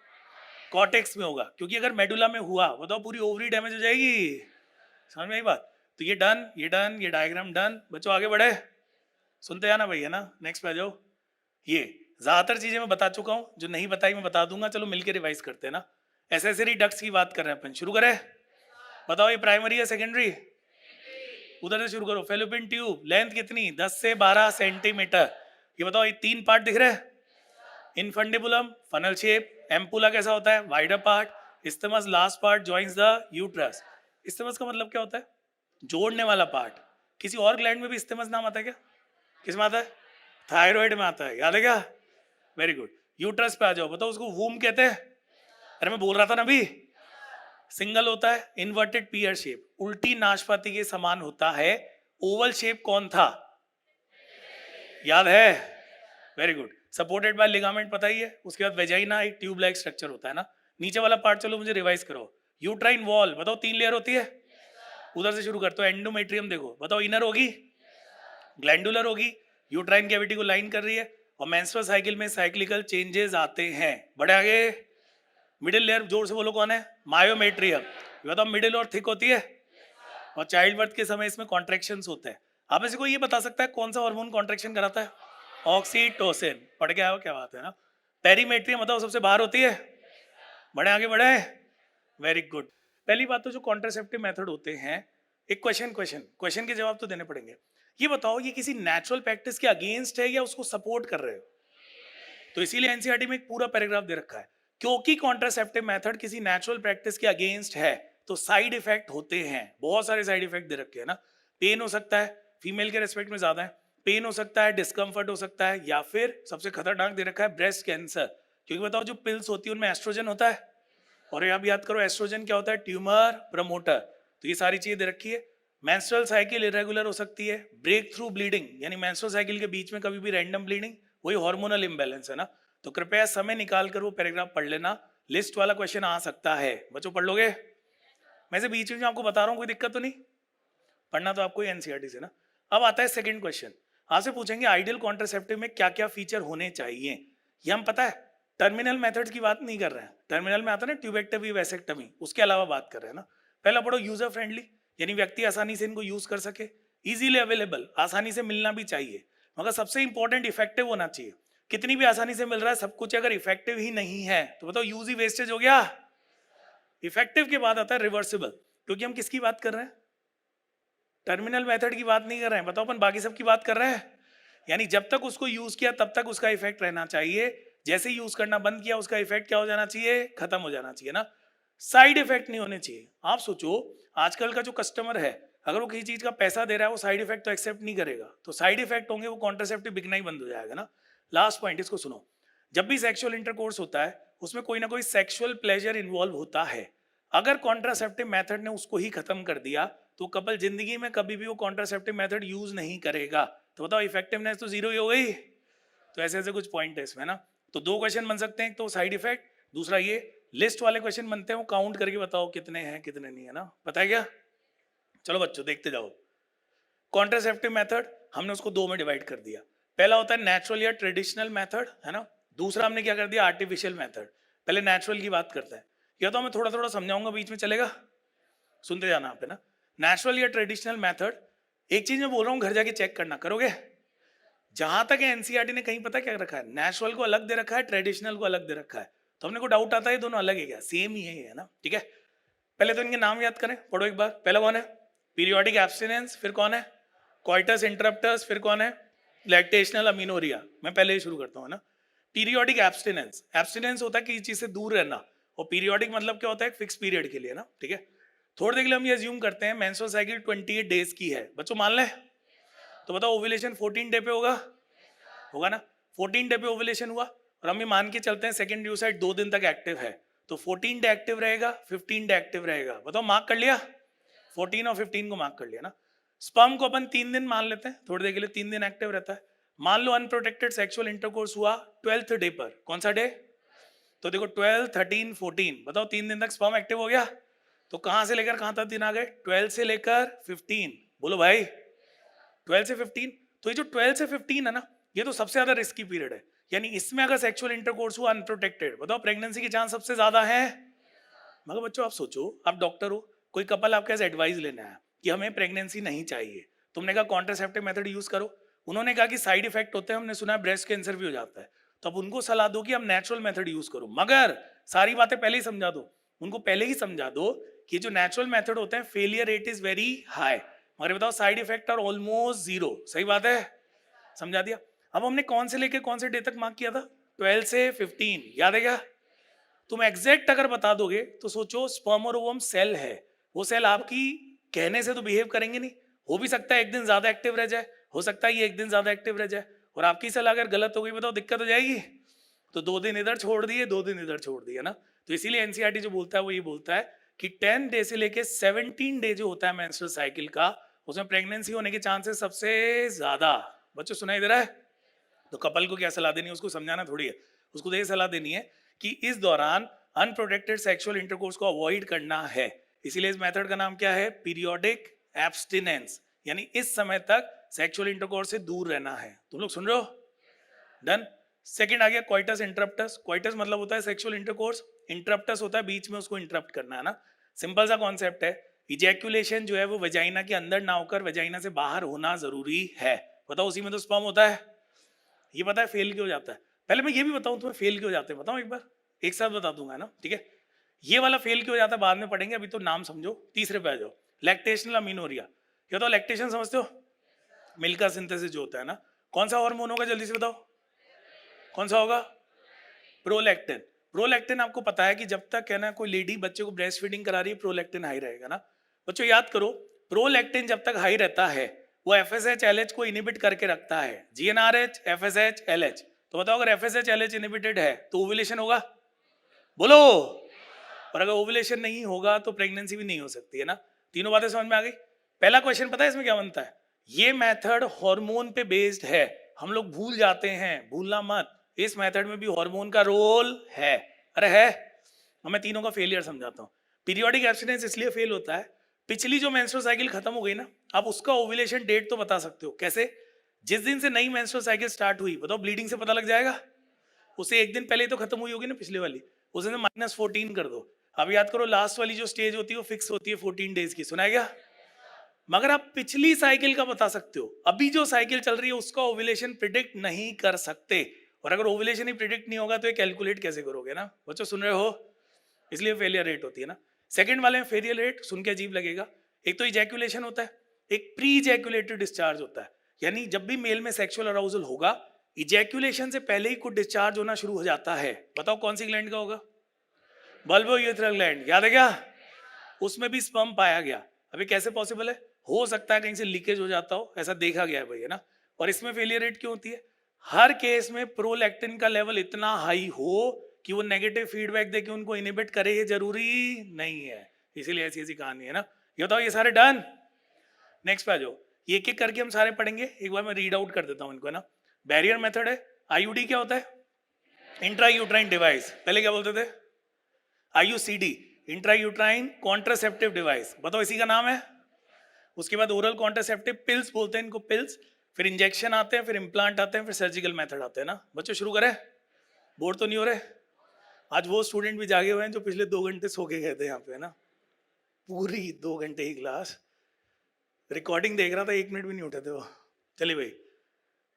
[SPEAKER 1] कॉर्टेक्स में होगा, क्योंकि अगर मेडुला में हुआ बताओ पूरी ओवरी डैमेज हो जाएगी। समझ में आई बात? तो ये डन, ये डन, ये डायग्राम डन। बच्चों आगे बढ़े, सुनते आना भाई है ना। नेक्स्ट पे आ जाओ। ये ज्यादातर चीजें मैं बता चुका हूं, जो नहीं बताई मैं बता दूंगा। चलो मिलकर रिवाइज करते हैं ना। एसेसरी डक्ट्स की बात कर रहे हैं अपन, शुरू करें। बताओ ये प्राइमरी या सेकेंडरी? उधर से शुरू करो। फेलोपियन ट्यूब लेंथ कितनी, 10 से 12 सेंटीमीटर। ये बताओ, ये तीन पार्ट दिख रहे हैं। इनफंडिबुलम फनल शेप, एम्पुला कैसा होता है, wider part, isthmus last part joins the uterus. Isthmus का मतलब क्या होता है, जोड़ने वाला पार्ट। किसी और ग्लैंड में भी इस्तेमस नाम आता है क्या? किस में आता है? थायराइड में आता है, याद है क्या? Very good. यूट्रस पे आ जाओ, बताओ उसको वूम कहते हैं। अरे मैं बोल रहा था ना अभी, सिंगल होता है, इन्वर्टेड पीयर शेप, उल्टी नाशपाती के समान होता है। ओवल शेप कौन था, याद है? Very good. Supported by ligament पता ही है। उसके बाद वेजाइना एक ट्यूब लाइक स्ट्रक्चर होता है ना। नीचे वाला पार्ट चलो मुझे रिवाइज करो। यूट्राइन वॉल बताओ 3 लेयर होती है। उधर से शुरू करते हो। एंडोमेट्रियम देखो, बताओ इनर होगी, ग्लैंडुलर होगी, यूट्राइन कैविटी को लाइन कर रही है, और मेंस्ट्रुअल साइकिल में साइक्लिकल चेंजेस आते हैं। बड़े आगे, मिडिल लेयर जोर से बोलो कौन है, मायोमेट्रियम। ये बताओ मिडिल और थिक होती है, और चाइल्ड बर्थ के समय इसमें कॉन्ट्रेक्शंस होते हैं। आप ऐसे को ये बता सकता है कौन सा हार्मोन कॉन्ट्रेक्शन कराता है? ऑक्सीटोसिन। पढ़ के आओ, क्या बात है ना। पेरीमेट्रियम बताओ सबसे बाहर होती है। बड़े आगे बढ़े, वेरी गुड। पहली बात तो जो कॉन्ट्रासेप्टिव मेथड होते हैं, एक क्वेश्चन क्वेश्चन क्वेश्चन के जवाब तो देने पड़ेंगे। ये बताओ ये किसी नेचुरल प्रैक्टिस के अगेंस्ट है या उसको सपोर्ट कर रहे हो? तो इसीलिए एनसीईआरटी में एक पूरा पैराग्राफ दे रखा है, क्योंकि कॉन्ट्रासेप्टिव मेथड किसी नेचुरल प्रैक्टिस के अगेंस्ट है तो साइड इफेक्ट होते हैं। बहुत सारे साइड इफेक्ट दे रखे हैं ना। पेन हो सकता है, फीमेल के रेस्पेक्ट में ज्यादा है। पेन हो सकता है, डिस्कम्फर्ट हो सकता है, या फिर सबसे खतरनाक दे रखा है ब्रेस्ट कैंसर। क्योंकि बताओ जो पिल्स होती है उनमें एस्ट्रोजन होता है, और आप याद करो एस्ट्रोजन क्या होता है, ट्यूमर प्रमोटर। तो ये सारी चीजें दे रखी है। मेंस्ट्रुअल साइकिल इरेगुलर हो सकती है, ब्रेक थ्रू ब्लीडिंग, यानी मेंस्ट्रुअल साइकिल के बीच में कभी भी रैंडम ब्लीडिंग, वही हार्मोनल इंबैलेंस है ना। तो कृपया समय निकाल कर वो पैराग्राफ पढ़ लेना। लिस्ट वाला क्वेश्चन आ सकता है, बच्चों पढ़ लोगे? मैं से बीच में आपको बता रहा हूँ, कोई दिक्कत तो नहीं? पढ़ना तो आपको एनसीईआरटी से ना। अब आता है सेकंड क्वेश्चन। आपसे पूछेंगे आइडियल कॉन्ट्रासेप्टिव में क्या क्या फीचर होने चाहिए। ये हम पता है टर्मिनल मेथड्स की बात नहीं कर रहे हैं। टर्मिनल में आता है ना ट्यूबेक्टमी वैसेक्टमी, उसके अलावा बात कर रहे हैं ना। पहला पढ़ो यूजर फ्रेंडली, यानी व्यक्ति आसानी से इनको यूज कर सके। इजीली अवेलेबल, आसानी से मिलना भी चाहिए, मगर सबसे इंपॉर्टेंट इफेक्टिव होना चाहिए। कितनी भी आसानी से मिल रहा है सब कुछ, अगर इफेक्टिव ही नहीं है तो बताओ यूज ही वेस्टेज हो गया। इफेक्टिव के बाद आता है रिवर्सिबल, क्योंकि हम किसकी बात कर रहे हैं, टर्मिनल मेथड की बात नहीं कर रहे हैं। बताओ अपन बाकी सब की बात कर रहे हैं। यानी जब तक उसको यूज किया तब तक उसका इफेक्ट रहना चाहिए, जैसे ही यूज करना बंद किया उसका इफेक्ट क्या हो जाना चाहिए, खत्म हो जाना चाहिए ना। साइड इफेक्ट नहीं होने चाहिए। आप सोचो आजकल का जो कस्टमर है, अगर वो किसी चीज का पैसा दे रहा है वो साइड इफेक्ट तो एक्सेप्ट नहीं करेगा, तो साइड इफेक्ट होंगे, वो कॉन्ट्रासेप्टिव बिकना ही बंद हो जाएगा ना। लास्ट पॉइंट इसको सुनो। जब भी सेक्सुअल इंटरकोर्स होता है उसमें कोई ना कोई सेक्सुअल प्लेजर इन्वॉल्व होता है। अगर कॉन्ट्रासेप्टिव मेथड ने उसको ही खत्म कर दिया तो कपल जिंदगी में कभी भी वो कॉन्ट्रासेप्टिव मेथड यूज नहीं करेगा। तो बताओ इफेक्टिवनेस तो जीरो ही हो गई। तो ऐसे ऐसे कुछ पॉइंट है इसमें ना। तो दो क्वेश्चन बन सकते हैं, एक तो साइड इफेक्ट, दूसरा ये लिस्ट वाले क्वेश्चन बनते हैं, वो काउंट करके बताओ कितने हैं कितने नहीं है ना, पता है क्या? चलो बच्चों देखते जाओ। कॉन्ट्रासेप्टिव मेथड हमने उसको दो में डिवाइड कर दिया। पहला होता है नेचुरल या ट्रेडिशनल मेथड, है ना। दूसरा हमने क्या कर दिया, आर्टिफिशियल मेथड। पहले नेचुरल की बात करते हैं, या तो मैं थोड़ा थोड़ा समझाऊंगा, बीच में चलेगा, सुनते जाना आप है ना। नेचुरल या ट्रेडिशनल मेथड, एक चीज मैं बोल रहा हूँ घर जाके चेक करना, करोगे? जहां तक एनसीईआरटी ने कहीं पता क्या रखा है, नेचुरल को अलग दे रखा है, ट्रेडिशनल को अलग दे रखा है। तो हमने को डाउट आता है दोनों अलग है क्या, सेम ही है ना, ठीक है। पहले तो इनके नाम याद करें, पढ़ो एक बार। पहला कौन है, पीरियोडिक एब्स्टिनेंस, फिर कौन है, कॉइटस इंटरप्टस, फिर कौन है, लैक्टेशनल अमीनोरिया। मैं पहले ही शुरू करता हूँ ना। पीरियोडिक एब्स्टिनेंस, एब्स्टिनेंस होता है किसी चीज से दूर रहना, और पीरियोडिक मतलब क्या होता है, फिक्स पीरियड के लिए ना, ठीक है। थोड़ी देर के लिए हम ये अज्यूम करते हैं मेंस्ट्रुअल साइकिल 28 डेज की है, बच्चों मान लें, तो बताओ ओव्यूलेशन 14 डे पे होगा ना, 14 डे पे ओव्यूलेशन हुआ और हम ये मान के चलते हैं सेकेंडरी oocyte 2 दिन तक एक्टिव है, तो 14 डे एक्टिव रहेगा, 15 डे एक्टिव रहेगा, बताओ मार्क कर लिया, 14 और 15 को मार्क कर लिया ना। स्पर्म को अपन 3 दिन मान लेते हैं, थोड़ी देर के लिए 3 दिन एक्टिव रहता है। मान लो अनप्रोटेक्टेड सेक्सुअल इंटरकोर्स हुआ 12th डे पर, कौन सा डे, तो देखो 12, 13, 14, बताओ 3 दिन तक स्पर्म एक्टिव हो गया, तो कहां से लेकर कहां तक दिन आ गए, 12 से लेकर 15, बोलो भाई 12 से 15, तो ये जो 12 से 15 है ना, ये तो सबसे ज्यादा रिस्की पीरियड है, यानी इसमें अगर सेक्सुअल इंटरकोर्स हुआ अनप्रोटेक्टेड, बताओ प्रेगनेंसी की चांस सबसे ज्यादा है। मगर बच्चों आप सोचो, आप डॉक्टर हो, कोई कपल आपके पास एडवाइस लेने आया कि हमें प्रेगनेंसी नहीं चाहिए, तुमने कहा कॉन्ट्रासेप्टिव मेथड यूज करो, उन्होंने कहा कि साइड इफेक्ट होते हैं, हमने सुना है ब्रेस्ट कैंसर भी हो जाता है, तो अब उनको सलाह दो कि हम नेचुरल मेथड यूज करो, मगर सारी बातें पहले ही समझा दो, उनको पहले ही समझा दो कि जो नेचुरल मेथड होते हैं failure rate is very high, मगर बताओ side effect are almost zero, सही बात है, समझा दिया। अब हमने कौन से लेके कौन से डे तक मार्क किया था, 12 से 15, याद है क्या, तुम एग्जैक्ट अगर बता दोगे तो सोचो स्पर्म और ओवम सेल है, वो सेल आपकी कहने से तो बिहेव करेंगे नहीं, हो भी सकता है एक दिन ज्यादा एक्टिव रह जाए, हो सकता है ये एक दिन ज्यादा एक्टिव रह जाए, और आपकी सलाह अगर गलत हो गई बताओ दिक्कत हो जाएगी, तो 2 दिन इधर छोड़ दिए, 2 दिन इधर छोड़ दिए ना। तो इसीलिए एनसीईआरटी जो बोलता है वो ये बोलता है कि 10 डे से लेके 17 डे जो होता है मेंस्ट्रुअल साइकिल का, उसमें प्रेगनेंसी होने के चांसेस सबसे ज्यादा। बच्चों सुनाई दे रहा है, तो कपल को क्या सलाह देनी है, उसको समझाना थोड़ी है, उसको ये सलाह देनी है कि इस दौरान अनप्रोटेक्टेड सेक्सुअल इंटरकोर्स को अवॉइड करना है, इसीलिए इस मेथड का नाम क्या है, पीरियोडिक एब्स्टिनेंस, यानी इस समय तक सेक्सुअल इंटरकोर्स से दूर रहना है। तुम लोग सुन रहे हो, डन। सेकंड आ गया क्वाइटस इंटरप्टस, क्वाइटस मतलब होता है सेक्सुअल इंटरकोर्स, इंटरप्टस होता है बीच में उसको इंटरप्ट करना है ना, सिंपल सा कॉन्सेप्ट है, इजैक्यूलेशन जो है वो वेजाइना के अंदर ना होकर वेजाइना से बाहर होना जरूरी है, बताओ उसी में तो स्पर्म होता है, ये पता है फेल क्यों जाता है, पहले मैं ये भी बताऊं तुम्हें फेल क्यों जाते हैं, बताऊं एक बार, एक साथ बता दूंगा ना, ठीक है, ये वाला फेल क्यों जाता है बाद में पढ़ेंगे, अभी तो नाम समझो, तीसरे पे आ जाओ, लैक्टेशनल अमीनोरिया, क्या तो लैक्टेशन समझते हो, मिल्क का सिंथेसिस जो होता है ना, कौन सा हार्मोन होगा जल्दी से बताओ, कौन सा होगा, प्रोलैक्टिन, प्रोलैक्टिन आपको पता है कि जब तक है ना कोई लेडी बच्चे को ब्रेस्ट फीडिंग करा रही है प्रोलैक्टिन हाई रहेगा ना, बच्चों याद करो प्रोलैक्टिन जब तक हाई रहता है वो एफएसएच एलएच को इनिबिट करके रखता है, जीएनआरएच एफएसएच एलएच, तो बताओ अगर एफएसएच एलएच इनिबिटेड है तो ओव्यूलेशन होगा, बोलो, और अगर ओव्यूलेशन नहीं होगा तो प्रेगनेंसी भी नहीं हो सकती है ना। तीनों बातें समझ में आ गई। पहला क्वेश्चन पता है इसमें क्या बनता है, ये मेथड हार्मोन पे बेस्ड है, हम लोग भूल जाते हैं, भूलना मत, इस मेथड में भी हार्मोन का रोल है, अरे है। अब मैं तीनों का फेलियर समझाता हूँ। पीरियोडिक एब्स्टिनेंस इसलिए फेल होता है, पिछली जो मेंस्ट्रुअल साइकिल खत्म हो गई ना, आप उसका ओव्यूलेशन डेट तो बता सकते हो, कैसे, जिस दिन से नई मेंस्ट्रुअल साइकिल स्टार्ट हुई, बताओ ब्लीडिंग से पता लग जाएगा, उसे एक दिन पहले ही तो खत्म हुई होगी ना पिछले वाली, उसे -14 कर दो। अब याद करो लास्ट वाली जो स्टेज होती है वो फिक्स होती है 14 डेज की, सुना है क्या, मगर आप पिछली साइकिल का बता सकते हो, अभी जो साइकिल चल रही है उसका ओव्यूलेशन प्रिडिक्ट नहीं कर सकते, और अगर ओव्यूलेशन ही प्रिडिक्ट नहीं होगा तो ये कैलकुलेट कैसे करोगे ना, बच्चों सुन रहे हो, इसलिए फेलियर रेट होती है ना। सेकंड वाले में फेलियर रेट सुन के अजीब लगेगा, एक तो इजैक्यूलेशन होता है, एक प्री इजैक्यूलेटेड डिस्चार्ज होता है, यानी जब भी मेल में सेक्सुअल अराउजल होगा इजैक्यूलेशन से पहले ही कुछ डिस्चार्ज होना शुरू हो जाता है, बताओ कौन सी ग्लैंड का होगा, बल्बोयूरेथ्रल ग्लैंड, याद है क्या, उसमें भी स्पर्म पाया गया। अभी कैसे पॉसिबल है, हो सकता है कहीं से लीकेज हो जाता हो, ऐसा देखा गया है भाई, है ना। और इसमें फेलियर रेट क्यों होती है, हर केस में प्रोलैक्टिन का लेवल इतना हाई हो कि वो नेगेटिव फीडबैक देके उनको इनिबिट करे, ये जरूरी नहीं है, इसीलिए ऐसी ऐसी कहानी है ना। ये बताओ ये सारे डन, नेक्स्ट पे आ जाओ, ये एक एक करके हम सारे पढ़ेंगे, एक बार मैं रीड आउट कर देता हूँ इनको, है ना। बैरियर मेथड है, आईयूडी क्या होता है, इंट्रा यूट्राइन डिवाइस, पहले क्या बोलते थे, IUCD, intra uterine contraceptive device, बताओ इसी का नाम है। उसके बाद ओरल कॉन्ट्रासेप्टिव पिल्स बोलते हैं इनको, पिल्स, फिर इंजेक्शन आते हैं, फिर इम्प्लांट आते हैं, फिर सर्जिकल मेथड आते हैं ना। बच्चों शुरू करें, बोर तो नहीं हो रहे, आज वो स्टूडेंट भी जागे हुए हैं जो पिछले 2 घंटे सो के गए थे यहाँ पे, है ना, पूरी 2 घंटे की क्लास, रिकॉर्डिंग देख रहा था, 1 मिनट भी नहीं उठे थे वो। चलिए भाई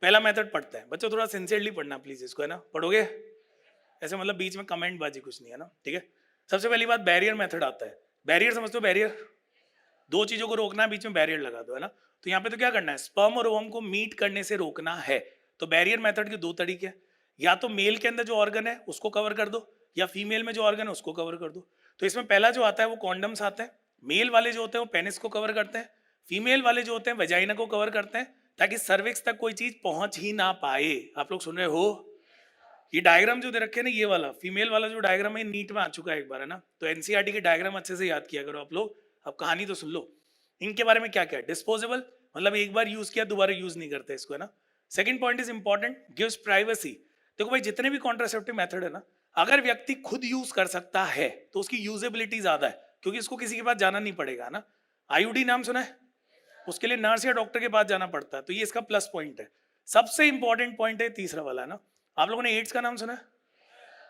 [SPEAKER 1] पहला मेथड पढ़ते हैं, बच्चों थोड़ा सिंसियरली पढ़ना प्लीज इसको, है ना, पढ़ोगे ऐसे, मतलब बीच में कमेंट बाजी कुछ नहीं, है ना, ठीक है। सबसे पहली बात बैरियर मेथड आता है, बैरियर समझते हो, बैरियर, दो चीजों को रोकना है, बीच में बैरियर लगा दो, है ना। तो यहाँ पे तो क्या करना है, स्पर्म और ओवम को मीट करने से रोकना है, तो बैरियर मेथड के 2 तरीके हैं, या तो मेल के अंदर जो ऑर्गन है उसको कवर कर दो, या फीमेल में जो ऑर्गन है उसको कवर कर दो। तो इसमें पहला जो आता है वो कॉन्डम्स आते हैं, मेल वाले जो होते हैं वो पेनिस को कवर करते हैं, फीमेल वाले जो होते हैं वेजाइना को कवर करते हैं, ताकि सर्विक्स तक कोई चीज पहुंच ही ना पाए। आप लोग सुन रहे हो? ये डायग्राम जो दे रखे हैं ना, ये वाला फीमेल वाला जो डायग्राम है नीट में आ चुका है एक बार, है ना? तो एनसीईआरटी के डायग्राम अच्छे से याद किया करो आप लोग। अब कहानी तो सुन लो। इनके बारे में क्या क्या है। डिस्पोजेबल मतलब एक बार यूज किया दोबारा यूज नहीं करते इसको, है ना? Second point is important, gives privacy. देखो भाई, जितने भी कॉन्ट्रासेप्टिव मेथड है ना, अगर व्यक्ति खुद यूज कर सकता है तो उसकी यूजेबिलिटी ज्यादा है, क्योंकि इसको किसी के पास जाना नहीं पड़ेगा ना। आईयूडी नाम सुना है? उसके लिए नर्स या डॉक्टर के पास जाना पड़ता है, तो ये इसका प्लस पॉइंट है। सबसे इंपॉर्टेंट पॉइंट है तीसरा वाला, है ना? आप लोगों ने एड्स का नाम सुना है?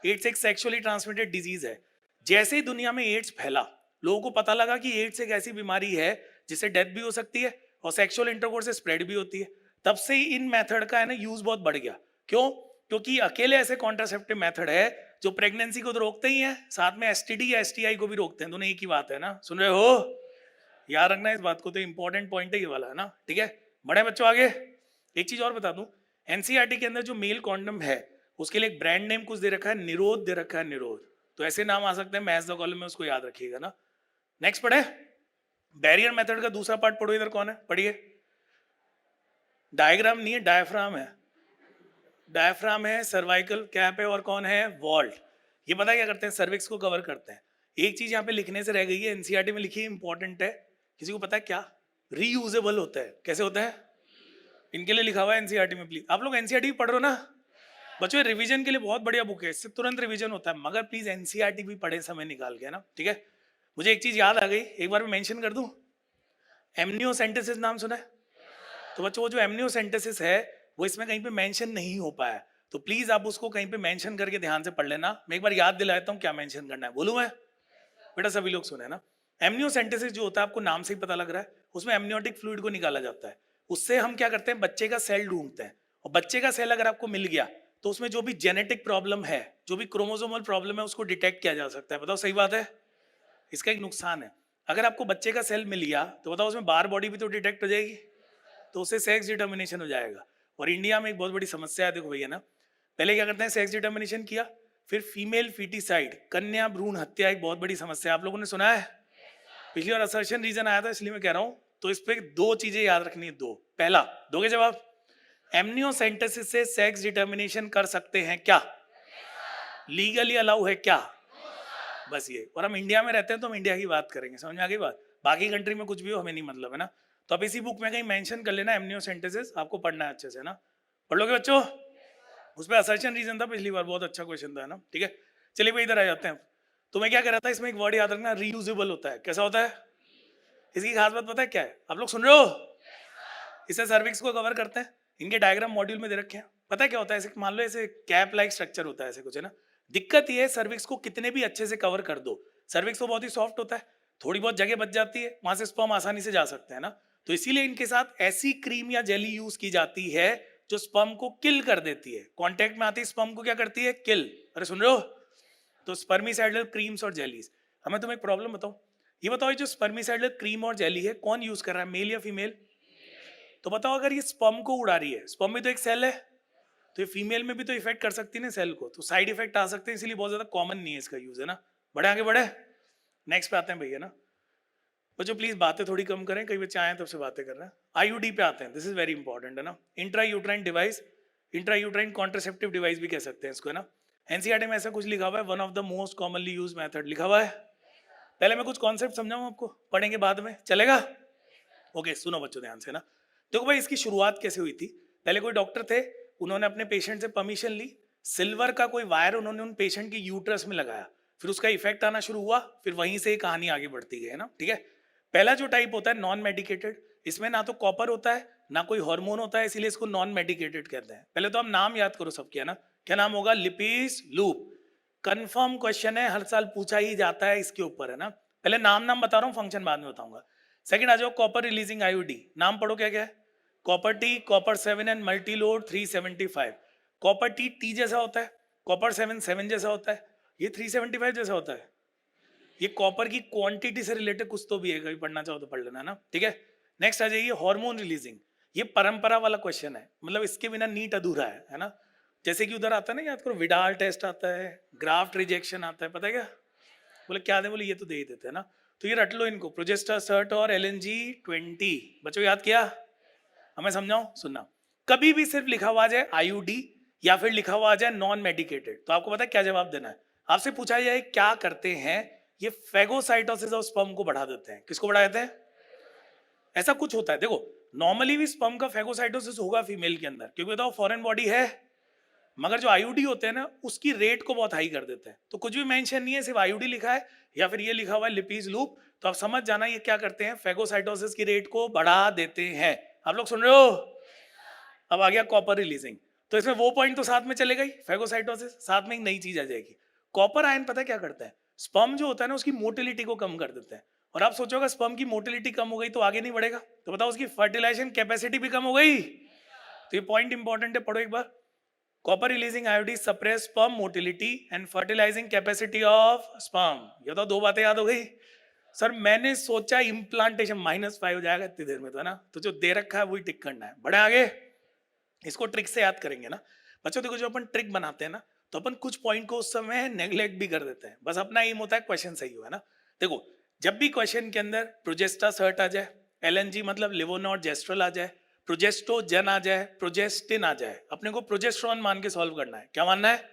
[SPEAKER 1] एड्स एक सेक्सुअली ट्रांसमिटेड डिजीज है। जैसे ही दुनिया में एड्स फैला, लोगों को पता लगा कि एड्स एक ऐसी बीमारी है जिससे डेथ भी हो सकती है और सेक्सुअल इंटरकोर्स से स्प्रेड भी होती है। तब से ही इन मेथड का, है ना, यूज बहुत बढ़ गया। क्यों? क्योंकि अकेले ऐसे कॉन्ट्रासेप्टिव मेथड है जो प्रेगनेंसी को तो रोकते ही है, साथ में एसटीडी या एसटीआई को भी रोकते हैं। दोनों एक ही बात है ना, सुन रहे हो? याद रखना इस बात को, तो इंपॉर्टेंट पॉइंट है ये वाला, है ना? ठीक है, बड़े बच्चों आगे एक चीज और बता दूं। एनसीईआरटी के अंदर जो मेल कॉन्डम है उसके लिए एक ब्रांड नेम कुछ दे रखा है, निरोध दे रखा है, निरोध। तो ऐसे नाम आ सकते हैं मैथ्स द कॉलम में, उसको याद रखिएगा ना। नेक्स्ट पढ़े, बैरियर मेथड का दूसरा पार्ट पढ़ो। इधर कौन है, पढ़िए। डायग्राम नहीं है, डायफ्राम है। डायफ्राम है, सर्वाइकल कैप है, और कौन है, वॉल्ट। ये पता है क्या करते हैं, सर्विक्स को कवर करते हैं। एक चीज यहाँ पे लिखने से रह गई है, एनसीईआरटी में लिखी है, इंपॉर्टेंट है। किसी को पता है क्या? रीयूजेबल होता है। कैसे होता है? इनके लिए लिखा हुआ है एनसीईआरटी में। प्लीज आप लोग एनसीईआरटी पढ़ रहे हो ना बच्चों? रिवीजन के लिए बहुत बढ़िया बुक है, इससे तुरंत रिवीजन होता है। मगर प्लीज एनसीईआरटी भी पढ़े समय निकाल के, ना? ठीक है। मुझे एक चीज याद आ गई, एक बार मैं मेंशन कर दूं। एमनियोसेंटेसिस नाम सुना है? तो बच्चों वो जो एमनियोसेंटेसिस है वो इसमें कहीं पे मेंशन नहीं हो पाया, तो प्लीज आप उसको कहीं पे मेंशन करके ध्यान से पढ़ लेना। मैं एक बार याद दिलाता हूँ क्या मेंशन करना है, बोलूँ मैं? बेटा सभी लोग सुने ना। एमनियोसेंटेसिस जो होता है, आपको नाम से ही पता लग रहा है, उसमें एमनियोटिक फ्लूइड को निकाला जाता है। उससे हम क्या करते हैं, बच्चे का सेल ढूंढते हैं। और बच्चे का सेल अगर आपको मिल गया तो उसमें जो भी जेनेटिक प्रॉब्लम है, जो भी क्रोमोसोमल प्रॉब्लम है, उसको डिटेक्ट किया जा सकता है। बताओ सही बात है? इसका एक नुकसान है, अगर आपको बच्चे का सेल मिल गया तो बताओ उसमें बार बॉडी भी तो डिटेक्ट हो जाएगी, तो उससे सेक्स डिटर्मिनेशन हो जाएगा। और इंडिया में एक बहुत बड़ी समस्या है, देखो भैया ना, पहले क्या करते हैं, सेक्स डिटर्मिनेशन किया, फिर फीमेल फीटिसाइड, कन्या भ्रूण हत्या एक बहुत बड़ी समस्या है। आप लोगों ने सुना है? पिछली बार असर्शन रीजन आया था, इसलिए मैं कह रहा हूं। तो इस पे दो चीजें याद रखनी है, दो। पहला, दोगे जवाब? एमनियोसेंटेसिस से सेक्स डिटर्मिनेशन कर सकते हैं क्या? लीगली अलाउ है क्या? बस ये। और हम इंडिया में रहते हैं तो हम इंडिया की बात करेंगे, समझ में आ गई बात? बाकी कंट्री में कुछ भी हो, हमें नहीं मतलब, है ना? तो अब इसी बुक में कहीं मेंशन कर लेना एमनियोसेंटेसिस, आपको पढ़ना है अच्छे से ना। पढ़ लोगे बच्चों? उस पर असर्शन रीजन था पिछली बार, बहुत अच्छा क्वेश्चन था, है ना? ठीक है, चलिए भाई इधर आ जाते हैं। तो मैं क्या कह रहा था, इसमें एक वर्ड याद रखना, रीयूजेबल होता है। कैसा होता है? इसकी खास बात पता है क्या है? आप लोग सुन रहे हो? इससे सर्विक्स को कवर करते हैं। इनके डायग्राम मॉड्यूल में दे रखे हैं। पता है क्या होता है, ऐसे मान लो ऐसे कैप लाइक स्ट्रक्चर होता है, ऐसे कुछ, है ना? दिक्कत ये है, सर्विक्स को कितने भी अच्छे से कवर कर दो, सर्विक्स तो बहुत ही सॉफ्ट होता है, थोड़ी बहुत जगह बच जाती है, वहां से स्पर्म आसानी से जा सकते हैं ना। तो इसीलिए इनके साथ ऐसी क्रीम या जेली यूज की जाती है जो स्पर्म को किल कर देती है। कॉन्टेक्ट में आती है स्पर्म को क्या करती है, किल। अरे सुन रहे हो? तो स्पर्मिसाइडल क्रीम्स और जेलीज। हमें तुम्हें एक प्रॉब्लम बताओ, ये बताओ, ये जो स्पर्मिसाइडल क्रीम और जेली है कौन यूज कर रहा है, मेल या फीमेल? तो बताओ, अगर ये स्पर्म को उड़ा रही है, स्पर्म में तो एक सेल है, तो ये फीमेल में भी तो इफेक्ट कर सकती है ना सेल को, तो साइड इफेक्ट आ सकते हैं, इसलिए बहुत ज्यादा कॉमन नहीं है इसका यूज, है ना? बढ़े आगे बढ़े, नेक्स्ट पे आते हैं भैया ना। बच्चों प्लीज बातें थोड़ी कम करें, कई बच्चे आए तब से बातें कर रहे हैं। आईयूडी पे आते हैं, दिस इज वेरी इंपॉर्टेंट, है ना? Intra uterine device, intra uterine contraceptive device भी कह सकते हैं इसको, है ना? एनसीईआरटी में ऐसा कुछ लिखा हुआ है, one of the most commonly use method लिखा हुआ है। पहले मैं कुछ कॉन्सेप्ट समझाऊं आपको, पढ़ेंगे बाद में, चलेगा? ओके, सुनो बच्चों ध्यान से ना। देखो भाई, इसकी शुरुआत कैसे हुई थी। पहले कोई डॉक्टर थे, उन्होंने अपने पेशेंट से परमिशन ली, सिल्वर का कोई वायर उन्होंने उन पेशेंट के यूट्रस में लगाया, फिर उसका इफेक्ट आना शुरू हुआ, फिर वहीं से कहानी आगे बढ़ती गई, है ना? ठीक है। पहला जो टाइप होता है नॉन मेडिकेटेड, इसमें ना तो कॉपर होता है ना कोई हार्मोन होता है, इसीलिए इसको नॉन मेडिकेटेड कहते हैं। पहले तो हम नाम याद करो सबके, है ना? क्या नाम होगा? Lippes loop. कंफर्म क्वेश्चन है, हर साल पूछा ही जाता है इसके ऊपर, है ना? पहले नाम बता रहा हूँ, फंक्शन बाद में बताऊंगा। सेकंड आ जाओ, कॉपर रिलीजिंग आईओडी। नाम पढ़ो क्या क्या है। Copper T, copper 7 and multi load 375। Copper T T जैसा होता है, कॉपर 7 7 जैसा होता है, ये 375 जैसा होता है। ये कॉपर की क्वांटिटी से रिलेटेड कुछ तो भी है, कभी पढ़ना चाहो तो पढ़ लेना ना। ठीक है, नेक्स्ट आ जाइए, हार्मोन रिलीजिंग। ये परंपरा वाला क्वेश्चन है, मतलब इसके बिना नीट अधूरा है ना? जैसे कि उधर आता है ना, याद करो, विडाल टेस्ट आता है, ग्राफ्ट रिजेक्शन आता है, पता है क्या? बोले क्या दे, बोले ये तो दे ही देते हैं ना। तो ये रट लो इनको, प्रोजेस्टासर्ट और LNG-20। बच्चों याद किया? हमें समझाओ, सुनना। कभी भी सिर्फ लिखा हुआ आ जाए आईयूडी या फिर लिखा हुआ आ जाए नॉन मेडिकेटेड, तो आपको पता है क्या जवाब देना है? आपसे पूछा जाए क्या करते हैं ये, फेगोसाइटोसिस ऑफ स्पर्म को बढ़ा देते हैं। किसको बढ़ा देते हैं? ऐसा कुछ होता है, देखो नॉर्मली भी स्पर्म का फेगोसाइटोसिस होगा फीमेल के अंदर, क्योंकि बताओ फॉरेन बॉडी है, मगर जो आईयूडी होते हैं ना उसकी रेट को बहुत हाई कर देते हैं। तो कुछ भी मेंशन नहीं है, सिर्फ आईयूडी लिखा है या फिर ये लिखा हुआ है लिपीज लूप, तो आप समझ जाना ये क्या करते हैं, फेगोसाइटोसिस की रेट को बढ़ा देते हैं। आप लोग सुन रहे हो? अब आ गया कॉपर रिलीजिंग, तो इसमें वो पॉइंट तो साथ में चलेगा ही, फेगोसाइटोसिस साथ में एक नई चीज आ जाएगी। कॉपर आयन पता है क्या करता है? स्पर्म जो होता है ना उसकी मोटिलिटी को कम कर देता है। और आप सोचोगे स्पर्म की मोटिलिटी कम हो गई तो आगे नहीं बढ़ेगा, तो बताओ उसकी फर्टिलाइजेशन कैपेसिटी भी कम हो गई। तो ये पॉइंट इंपॉर्टेंट है, पढ़ो एक बार। Copper releasing IUD suppress sperm motility and fertilising capacity of sperm. ये तो दो बातें याद हो गई। सर मैंने सोचा इम्प्लांटेशन -5 हो जाएगा इतनी देर में, तो है ना, तो जो दे रखा है वही टिक करना है। बड़े आगे इसको ट्रिक से याद करेंगे ना बच्चों। देखो जो अपन ट्रिक बनाते हैं ना, तो अपन कुछ पॉइंट को उस समय नेग्लेक्ट भी कर देते हैं, बस अपना एम होता है क्वेश्चन सही हो, है ना। देखो जब भी क्वेश्चन के अंदर प्रोजेस्टासर्ट आ जाए, LNG मतलब लिवोनॉर्जेस्ट्रल आ जाए, प्रोजेस्टोजन आ जाए, प्रोजेस्टिन आ जाए, अपने को प्रोजेस्ट्रॉन मान के सॉल्व करना है। क्या मानना है?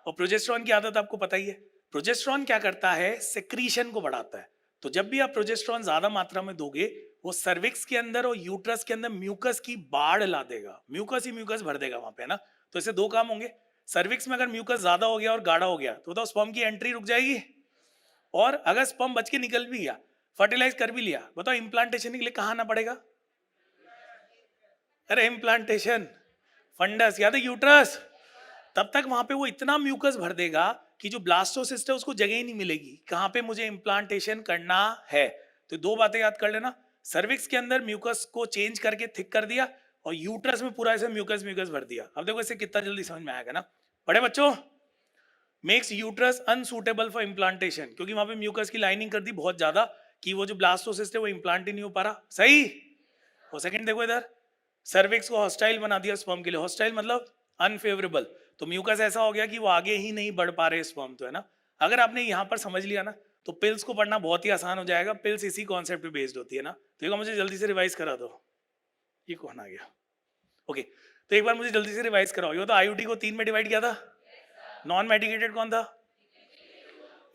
[SPEAKER 1] और प्रोजेस्ट्रॉन की आदत आपको पता ही है। प्रोजेस्ट्रॉन क्या करता है? सेक्रीशन को बढ़ाता है। तो जब भी आप प्रोजेस्ट्रॉन ज्यादा मात्रा में दोगे, वो सर्विक्स के अंदर और यूट्रस के अंदर म्यूकस की बाढ़ ला देगा, म्यूकस ही म्यूकस भर देगा वहां पे, ना। तो इससे दो काम होंगे, सर्विक्स में अगर म्यूकस ज्यादा हो गया और गाढ़ा हो गया तो बताओ स्पर्म की एंट्री रुक जाएगी, और अगर स्पर्म बच के निकल भी गया, फर्टिलाइज कर भी लिया, बताओ इम्प्लांटेशन के लिए कहाँ आना पड़ेगा? अरे इम्प्लांटेशन फंडस याद है, यूट्रस। तब तक वहां पे वो इतना म्यूकस भर देगा कि जो ब्लास्टोसिस्ट है उसको जगह ही नहीं मिलेगी कहाँ पे मुझे इम्प्लांटेशन करना है। तो दो बातें याद कर लेना, सर्विक्स के अंदर म्यूकस को चेंज करके थिक कर दिया, और यूट्रस में पूरा ऐसे म्यूकस म्यूकस भर दिया। अब देखो इसे कितना जल्दी समझ में आएगा ना। बड़े बच्चों, makes uterus unsuitable for implantation, क्योंकि वहां पे म्यूकस की लाइनिंग कर दी बहुत ज्यादा कि वो जो ब्लास्टोसिस्ट है वो इम्प्लांट ही नहीं हो पा रहा। सही। और सेकंड देखो इधर, सर्विक्स को हॉस्टाइल बना दिया स्पर्म के लिए। हॉस्टाइल मतलब अनफेवरेबल, तो म्यूकस ऐसा हो गया कि वो आगे ही नहीं बढ़ पा रहे स्पर्म, तो है ना। अगर आपने यहाँ पर समझ लिया ना तो पिल्स को पढ़ना बहुत ही आसान हो जाएगा। पिल्स इसी कॉन्सेप्ट पे बेस्ड होती है ना। तो एक मुझे जल्दी से रिवाइज करा दो। ये कौन आ गया? ओके, तो एक बार मुझे जल्दी से रिवाइज कराओ। ये तो आईयूडी को 3 में डिवाइड किया था, नॉन मेडिकेटेड कौन था?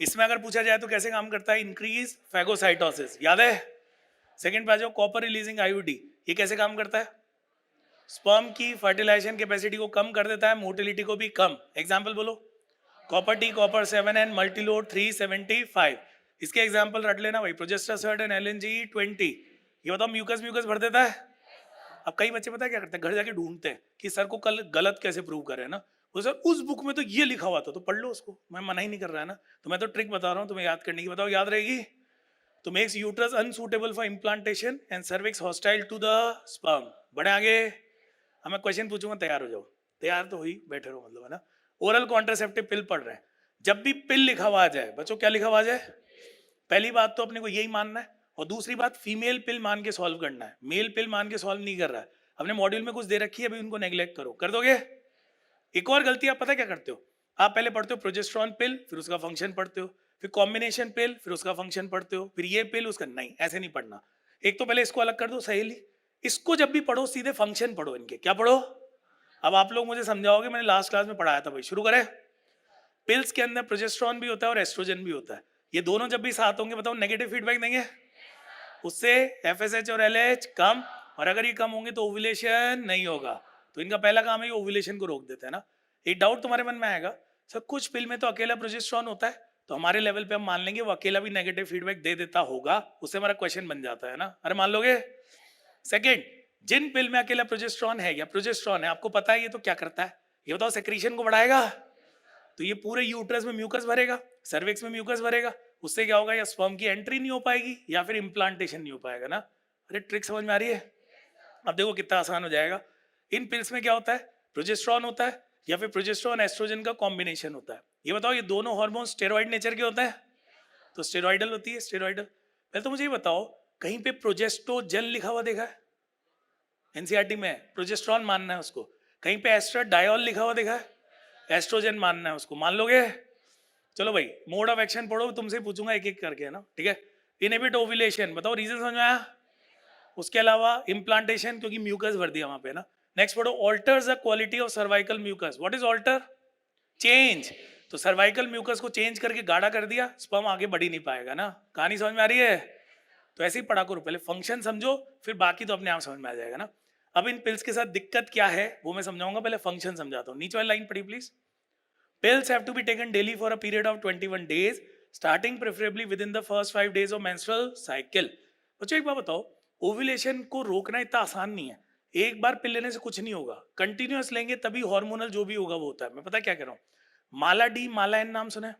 [SPEAKER 1] इसमें अगर पूछा जाए तो कैसे काम करता है? इंक्रीज फेगोसाइटोसिस, याद है। सेकंड पे आ जाओ, कॉपर रिलीजिंग आईयूडी, ये कैसे काम करता है? स्पर्म की फर्टिलाइजेशन कैपेसिटी को कम कर देता है, मोटिलिटी को भी कम। एग्जांपल बोलो। Copper T, copper 7 and Multiload 375। इसके एग्जांपल रट लेना भाई, प्रोजेस्टासर्ट एंड LNG-20। ये बताओ म्यूकस म्यूकस भर देता है। अब कई बच्चे पता है क्या करते हैं, घर जाके ढूंढते हैं कि सर को कल गलत कैसे प्रूव करें ना। वो सर उस बुक में तो ये लिखा हुआ था, तो पढ़ लो उसको, मैं मना ही नहीं कर रहा है ना। तो मैं तो ट्रिक बता रहा हूँ तुम्हें याद करने की, बताओ याद रहेगी? तो makes uterus unsuitable for implantation and cervix hostile to the sperm. बढ़े आगे। अब मैं क्वेश्चन पूछूंगा, तैयार हो जाओ। तैयार तो हुई, बैठे रहो, मतलब, है ना। ओरल कॉन्ट्रासेप्टिव पिल पढ़ रहे हैं, जब भी पिल लिखा हुआ आ जाए बच्चों, क्या लिखा हुआ आ जाए? पहली बात तो अपने को यही मानना है, और दूसरी बात फीमेल पिल मान के सॉल्व करना है। मेल पिल मान के सॉल्व नहीं कर रहा है। अपने मॉड्यूल में कुछ दे रखी है, अभी उनको नेग्लेक्ट करो, कर दोगे? एक और गलती आप पता क्या करते हो, आप पहले पढ़ते हो प्रोजेस्टेरॉन पिल, फिर उसका फंक्शन पढ़ते हो, फिर कॉम्बिनेशन पिल, फिर उसका फंक्शन पढ़ते हो, फिर ये पिल उसका। नहीं, ऐसे नहीं पढ़ना। एक तो पहले इसको अलग कर दो, सहेली। इसको जब भी पढ़ो सीधे फंक्शन पढ़ो इनके। क्या पढ़ो? अब आप लोग मुझे समझाओगे, मैंने लास्ट क्लास में पढ़ाया था भाई। शुरू करें। पिल्स के अंदर प्रोजेस्टेरॉन भी होता है और एस्ट्रोजन भी होता है। ये दोनों जब भी साथ होंगे, बताओ नेगेटिव फीडबैक देंगे, उससे FSH और LH कम, और अगर ये कम होंगे तो ओव्यूलेशन नहीं होगा। तो इनका पहला काम है ये ओव्यूलेशन को रोक देते हैं ना। एक डाउट तुम्हारे मन में आएगा, सर कुछ पिल में तो अकेला प्रोजेस्टेरॉन होता है, तो हमारे लेवल पे हम मान लेंगे वो अकेला भी नेगेटिव फीडबैक दे देता होगा, उससे हमारा क्वेश्चन बन जाता है ना। अरे मान लोगे? सेकेंड, जिन पिल में अकेला प्रोजेस्टेरॉन है या प्रोजेस्टेरॉन है, आपको पता है ये तो क्या करता है? ये बताओ, सेक्रीशन को बढ़ाएगा, तो ये पूरे यूट्रस में म्यूकस भरेगा, सर्विक्स में म्यूकस भरेगा, उससे क्या होगा? या स्पर्म की एंट्री नहीं हो पाएगी या फिर इम्प्लांटेशन नहीं हो पाएगा ना। अरे ट्रिक समझ में आ रही है? अब देखो कितना आसान हो जाएगा। इन पिल्स में क्या होता है? प्रोजेस्टेरॉन होता है या फिर प्रोजेस्टेरॉन एस्ट्रोजन का कॉम्बिनेशन होता है। ये बताओ, ये दोनों हार्मोन स्टेरॉइड नेचर के होते हैं, तो स्टेरॉइडल होती है, स्टेरॉइडल। पहले तो मुझे ये बताओ, कहीं पे प्रोजेस्टोजन लिखा हुआ देखा है? एनसीईआरटी में प्रोजेस्टेरॉन मानना है उसको। कहीं पे एस्ट्राडायोल लिखा हुआ देखा है? एस्ट्रोजन मानना है उसको। मान लोगे? चलो भाई, मोड ऑफ एक्शन पढ़ो, तुमसे पूछूंगा एक एक करके, है ना, ठीक है। इनहिबिट ओव्यूलेशन, बताओ रीजन समझ में आया? उसके अलावा इम्प्लांटेशन, क्योंकि म्यूकस भर दिया वहां पे ना। नेक्स्ट पढ़ो, alters the quality of cervical mucus. What is alter? Change. तो सर्वाइकल म्यूकस को चेंज करके गाढ़ा कर दिया, स्पर्म आगे बढ़ ही नहीं पाएगा ना। कहानी समझ में आ रही है? तो ऐसे ही पढ़ा करो, पहले फंक्शन समझो, फिर बाकी तो अपने आप समझ में आ जाएगा ना। अब इन पिल्स के साथ दिक्कत क्या है वो मैं समझाऊंगा, पहले फंक्शन समझाता हूँ। नीचे वाली लाइन पढ़ी please. Pills have to be taken daily for a period of 21 days, starting preferably within the first 5 days of menstrual cycle. बच्चों एक बात बताओ, ओव्यूलेशन को रोकना इतना आसान नहीं है। एक बार पिल लेने से कुछ नहीं होगा, कंटिन्यूअस लेंगे तभी हार्मोनल जो भी होगा वो होता है। मैं पता क्या कह रहा हूँ, माला डी माला एन नाम सुना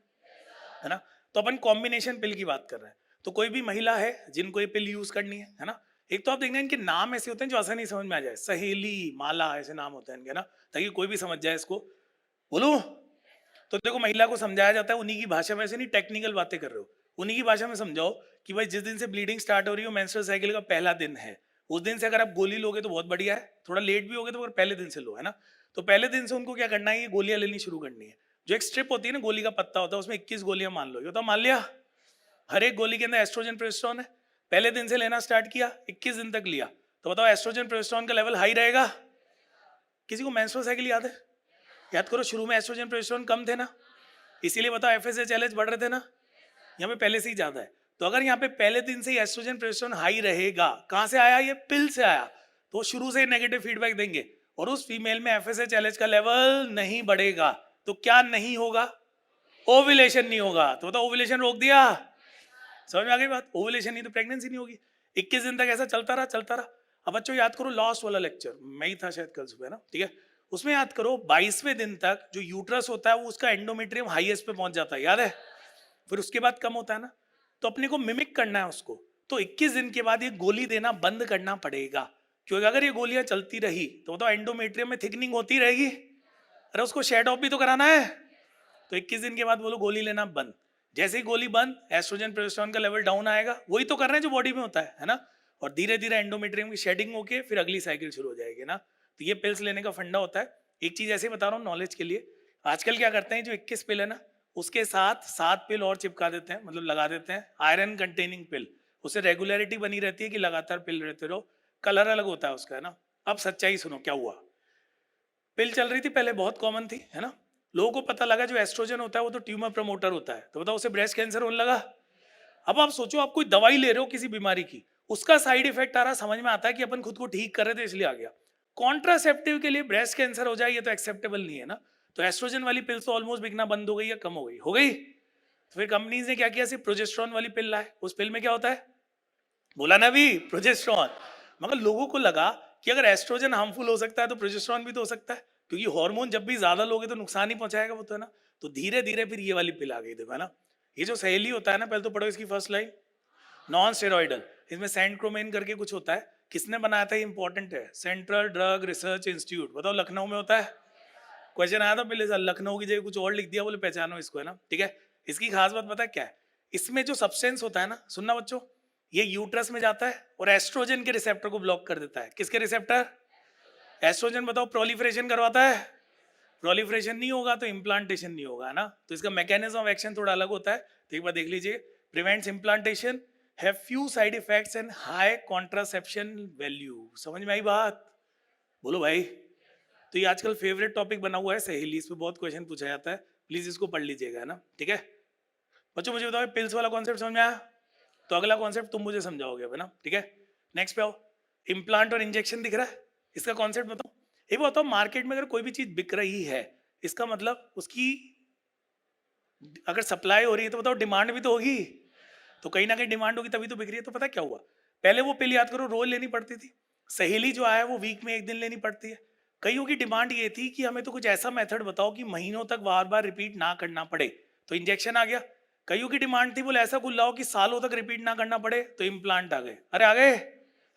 [SPEAKER 1] है ना? तो अपन कॉम्बिनेशन पिल की बात कर रहे हैं। तो कोई भी महिला है जिनको ये पिल यूज करनी है ना, एक तो आप देखना इनके नाम ऐसे होते हैं जो आसानी समझ में आ जाए, सहेली, माला, ऐसे नाम होते हैं इनके ना, ताकि कोई भी समझ जाए इसको। बोलो। तो देखो महिला को समझाया जाता है उन्हीं की भाषा में, ऐसे नहीं टेक्निकल बातें कर रहे हो, उन्हीं की भाषा में समझाओ कि भाई जिस दिन से ब्लीडिंग स्टार्ट हो रही हो, मेंस्ट्रुअल साइकिल का पहला दिन है, उस दिन से अगर आप गोली लोगे तो बहुत बढ़िया है, थोड़ा लेट भी होगे तो पहले दिन से लो, है ना। तो पहले दिन से उनको क्या करना है, ये गोलियां लेनी शुरू करनी है। जो एक स्ट्रिप होती है ना, गोली का पत्ता होता है, उसमें 21 गोलियां मान लो, ये तो मान लिया। हर एक गोली के अंदर एस्ट्रोजन प्रोजेस्टेरोन है, पहले दिन से लेना स्टार्ट किया, 21 दिन तक लिया, तो बताओ एस्ट्रोजन प्रोजेस्टेरोन का लेवल हाई रहेगा। किसी को मेंस्ट्रुअल साइकिल याद है? याद करो, शुरू में एस्ट्रोजन प्रोजेस्टेरोन कम थे ना, इसीलिए बताओ एफएसएच एलएच बढ़ रहे थे ना, यहाँ पे पहले से ही ज्यादा है। तो अगर यहाँ पे पहले दिन से ही एस्ट्रोजन प्रोजेस्टेरोन हाई रहेगा, कहाँ से आया? ये पिल से आया, तो शुरू से नेगेटिव फीडबैक देंगे, और उस फीमेल में एफएसएच एलएच का लेवल नहीं बढ़ेगा, तो क्या नहीं होगा? ओव्यूलेशन नहीं होगा। तो बताओ ओव्यूलेशन रोक दिया, समझ में आ गई बात? ओव्यूलेशन नहीं तो प्रेगनेंसी नहीं होगी। 21 दिन तक ऐसा चलता रहा चलता रहा। अब बच्चों याद करो, लास्ट वाला लेक्चर मैं ही था शायद कल सुबह ना, ठीक है, उसमें याद करो 22वें दिन तक जो यूट्रस होता है वो उसका एंडोमेट्रियम हाईएस्ट पे पहुंच जाता है, याद है? फिर उसके बाद कम होता है ना, तो अपने को मिमिक करना है उसको। तो 21 दिन के बाद ये गोली देना बंद करना पड़ेगा, क्योंकि अगर ये गोलियां चलती रही तो बताओ एंडोमेट्रियम में थिकनिंग होती रहेगी, अरे उसको शेड ऑफ भी तो कराना है। तो 21 दिन के बाद बोलो गोली लेना बंद। जैसे ही गोली बंद, एस्ट्रोजन प्रोजेस्टेरोन का लेवल डाउन आएगा, वही तो कर रहे हैं जो बॉडी में होता है ना, और धीरे धीरे एंडोमेट्रियम की शेडिंग होके फिर अगली साइकिल शुरू हो जाएगी ना। तो ये पिल्स लेने का फंडा होता है। एक चीज ऐसे बता रहा हूँ नॉलेज के लिए, आजकल क्या करते हैं, जो 21 पिल है ना, उसके साथ 7 पिल और चिपका देते हैं, मतलब लगा देते हैं, आयरन कंटेनिंग पिल। उससे रेगुलरिटी बनी रहती है कि लगातार पिल लेते रहो, कलर अलग होता है उसका, है ना। अब सच्चाई सुनो क्या हुआ। पिल चल रही थी पहले, बहुत कॉमन थी, है ना। लोगों को पता लगा जो एस्ट्रोजन होता है वो तो ट्यूमर प्रमोटर होता है, तो बताओ उसे ब्रेस्ट कैंसर होने लगा। अब आप सोचो, आप कोई दवाई ले रहे हो किसी बीमारी की, उसका साइड इफेक्ट आ रहा, समझ में आता है कि अपन खुद को ठीक कर रहे थे इसलिए आ गया। कॉन्ट्रासेप्टिव के लिए ब्रेस्ट कैंसर हो जाए, ये तो एक्सेप्टेबल नहीं है ना। तो एस्ट्रोजन वाली पिल्स तो ऑलमोस्ट बिकना बंद हो गई या कम हो गई, हो गई। तो फिर कंपनीज ने क्या किया, सिर्फ प्रोजेस्ट्रॉन वाली पिल लाए। उस पिल में क्या होता है, बोला ना भी, प्रोजेस्ट्रॉन। मगर लोगों को लगा कि अगर एस्ट्रोजन हार्मफुल हो सकता है तो प्रोजेस्ट्रॉन भी तो हो सकता है, क्योंकि हार्मोन जब भी ज्यादा लोगे तो नुकसान ही पहुंचाएगा वो, तो है ना। तो धीरे धीरे फिर ये वाली पिल आ गई, देखो, है ना। ये जो सहेली होता है ना, पहले तो पढ़ो इसकी फर्स्ट लाइन, नॉन स्टेरॉइडल। इसमें सेंट्रोमेन करके कुछ होता है, किसने बनाया था ये इंपॉर्टेंट है, सेंट्रल ड्रग रिसर्च इंस्टीट्यूट, बताओ लखनऊ में होता है। क्वेश्चन आया था पहले साल, लखनऊ की जगह कुछ और लिख दिया, बोले पहचानो इसको, है ना, ठीक है। इसकी खास बात पता है क्या है, इसमें जो सब्सटेंस होता है ना, सुनना बच्चों, ये यूट्रस में जाता है और एस्ट्रोजन के रिसेप्टर को ब्लॉक कर देता है। किसके रिसेप्टर? एस्ट्रोजन, बताओ प्रोलिफरेशन करवाता है। प्रोलिफरेशन नहीं होगा तो इम्प्लांटेशन नहीं होगा ना। तो इसका मैकेनिज्म ऑफ एक्शन थोड़ा अलग होता है, तो एक बार देख लीजिए। Prevents implantation, have few side effects and high contraception value. समझ में आई बात? बोलो भाई। तो ये आजकल फेवरेट टॉपिक बना हुआ है सहेली, इस पे बहुत क्वेश्चन पूछा जाता है, प्लीज इसको पढ़ लीजिएगा, है ना, ठीक है। बच्चों मुझे बताओ पिल्स वाला कॉन्सेप्ट समझ में आया? तो अगला कॉन्सेप्ट तुम मुझे समझाओगे, है ना, ठीक है। नेक्स्ट पे आओ, इम्प्लांट और इंजेक्शन दिख रहा है, इसका कॉन्सेप्ट बताओ। एक बताओ, मार्केट में अगर कोई भी चीज बिक रही है, इसका मतलब उसकी अगर सप्लाई हो रही है तो बताओ डिमांड भी तो होगी, तो कहीं ना कहीं डिमांड होगी तभी तो बिक रही है। तो पता क्या हुआ, पहले वो पिल याद करो रोज लेनी पड़ती थी, सहेली जो आया वो वीक में एक दिन लेनी पड़ती है। कईयों की डिमांड ये थी कि हमें तो कुछ ऐसा मेथड बताओ कि महीनों तक बार बार रिपीट ना करना पड़े, तो इंजेक्शन आ गया। कईयों की डिमांड थी बोले ऐसा कुछ लाओ कि सालों तक रिपीट ना करना पड़े, तो इम्प्लांट आ गए। अरे आ गए,